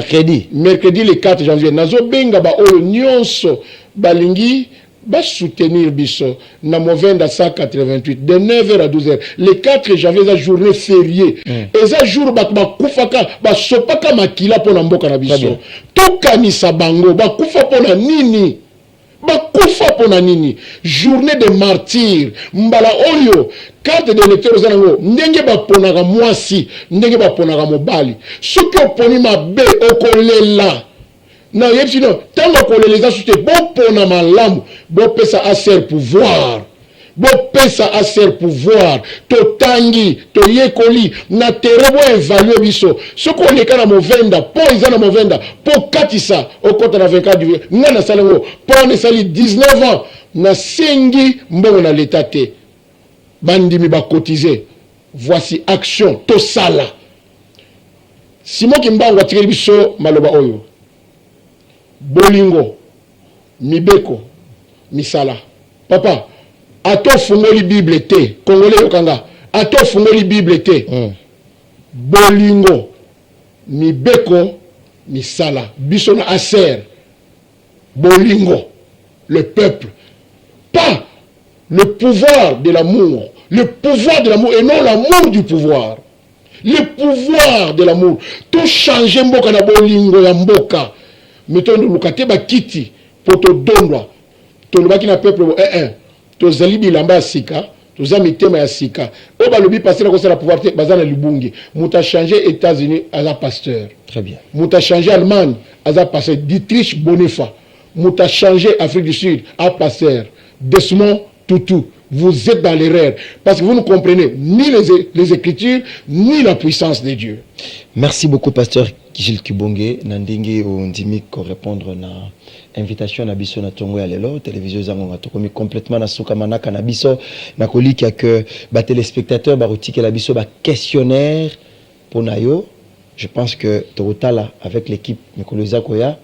Mercredi le 4 janvier. Nazo benga ba olo nyonso balingi ba soutenir biso na Movenda 188 de 9h à 12h. Le 4 janvier la journée fériée. Et ça jour ba kufaka ba sopaka makila pona mboka na biso. Tokanisa bango ba kufa pona nini? Bakufa pona nini? Journée de martyrs. Mbala oyo carte de lecteur zanango ndenge baponaka mwasi ndenge baponaka mobali soki oponi mabe okolela na yebisino tango koleleza sute bopona malamu bopesa Aser pouvoir bopesa Aser pouvoir totangi toyekoli na tere bo évaluer biso soki oleka na Movenda po iza na Movenda po katisa okota na 24 nga na salengo po ne sali 19 ans na sengi mbongo na l'état te bandimi ba cotiser. Voici action tosala. Simon Kimbango atikeli biso maloba oyo. Bolingo, mibeko, misala. Papa, ato fungoli Bible te, Congolais yokanga. Ato fungoli Bible te. Bolingo, mibeko, misala. Biso na aser. Bolingo, le peuple. Pas le pouvoir de l'amour. Le pouvoir de l'amour et non l'amour du pouvoir. Le pouvoir de l'amour. Tout changer mboka na bolingo ya mboka. Mettons nous lukate ba kiti pour te donner. To lubaki na peuple to zali bilamba sika, to za mitema ya sika. O ba lobi passer ko sala pouvoir te bazana libungi. Muta changer États-Unis à la pasteur. Très bien. Muta changer Allemagne à la pasteur Dietrich Bonhoeffer. Muta changer Afrique du Sud à pasteur Desmond Tutu. Vous êtes dans l'erreur parce que vous ne comprenez ni les Écritures ni la puissance de Dieu. Merci beaucoup, pasteur Gilles Kibonge. Nandingi ou Ndimi ko répondre na invitation na biso na tongo ya lelo télévision zango ngatokomi complètement na suka manaka na biso na koliki que ba téléspectateurs ba rotiki la biso ba questionnaire pour nayo. Je pense que Torotala avec l'équipe Mikoloza Koya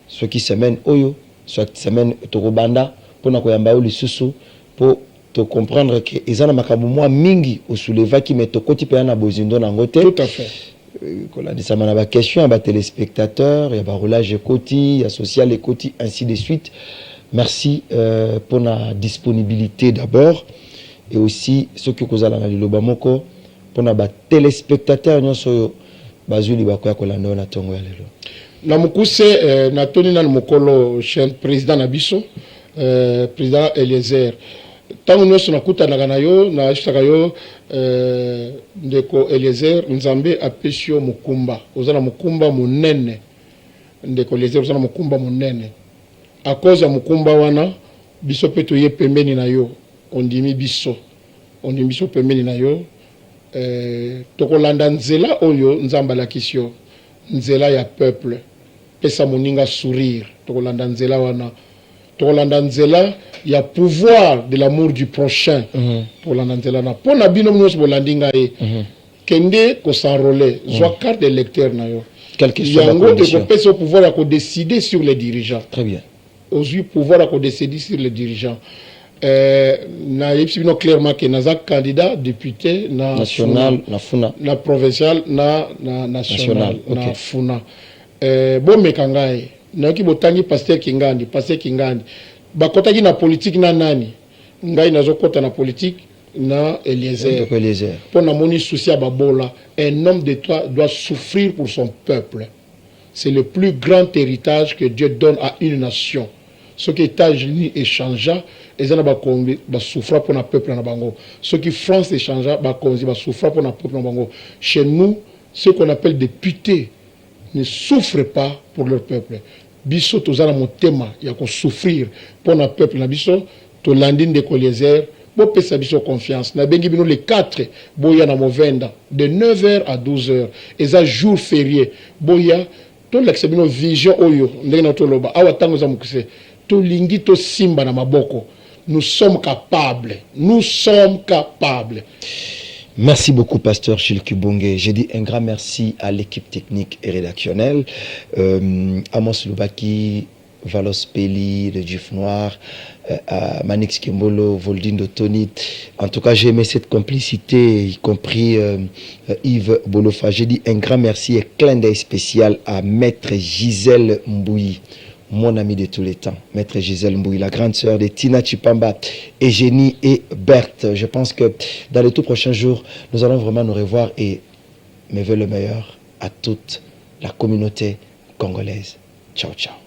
ceux qui semaine oyo soit semaine Torobanda pour na koyamba o lisusu pour te comprendre que ezana makambo moi mingi au souleva qui met koti pe na bozindo na ngote. Tout à fait. Kola disama na ba question ba téléspectateurs, ya ba roulage koti, ya social et koti ainsi de suite. Merci pour la disponibilité d'abord et aussi ceux qui kozala na liloba moko pour na ba téléspectateurs nyonso bazuli ba koya kolanda na tongo ya lelo. Na mukuse na toni na mokolo cher président Nabiso président Eliezer tango nyonso nakutanaka na yo na ashitaka yo ndeko Eliezer Nzambe apesi yo mukumba ozana mukumba munene ndeko Eliezer ozana mukumba munene a cause ya mukumba wana biso pe toye pembeni na yo ondimi biso pembeni na yo tokolanda nzela oyo Nzambe alakisi yo nzela ya peuple pesa moninga sourire tokolanda nzela wana tokolanda nzela ya pouvoir de l'amour du prochain tokolanda nzela na pona bino nyonso bolandinga e kende ko s'enrôler zwa carte de lecteur na yo Quelle que soit la yango condition. de kopesa pouvoir ya ko décider sur les dirigeants. Très bien. Aujourd'hui pouvoir ya ko décider sur les dirigeants. Na yebisi bino clairement que naza candidat député na National na funa na provincial na national okay. na funa bon mekangai na ki botangi pasteur Kingandi bakotaki na politique na nani ngai nazokota na politique na Eliezer pour na moni souci ya babola un homme de toi doit souffrir pour son peuple. C'est le plus grand héritage que Dieu donne à une nation. Ce qui États-Unis échangea ezana bakombi basouffra pour na peuple na bango. Ce qui France échangea bakombi basouffra pour na peuple na bango. Chez nous, ce qu'on appelle députés ne souffrent pas pour leur peuple. Biso tozana motema ya ko souffrir pour na peuple na biso to landine de Eliezer bo pesa biso confiance na bengi bino les 4 boya na movenda de 9h à 12h eza jour férié boya to l'ex bino vision oyo ndenge na to loba awa tango za mukise to lingi to simba na maboko. Nous sommes capables. Merci beaucoup, pasteur Gilles Kibonge. J'ai dit un grand merci à l'équipe technique et rédactionnelle, Amos Loubaki, Valos Peli, le Jif Noir, à Manix Kimbolo, Voldine Tony. En tout cas, j'ai aimé cette complicité, y compris Yves Bolofa. J'ai dit un grand merci et clin d'œil spécial à Maître Gisèle Mbouyi, mon ami de tous les temps, Maître Gisèle Mbouyi, la grande sœur de Tina Chipamba, Eugénie et Berthe. Je pense que dans les tout prochains jours, nous allons vraiment nous revoir et mes voeux le meilleur à toute la communauté congolaise. Ciao, ciao.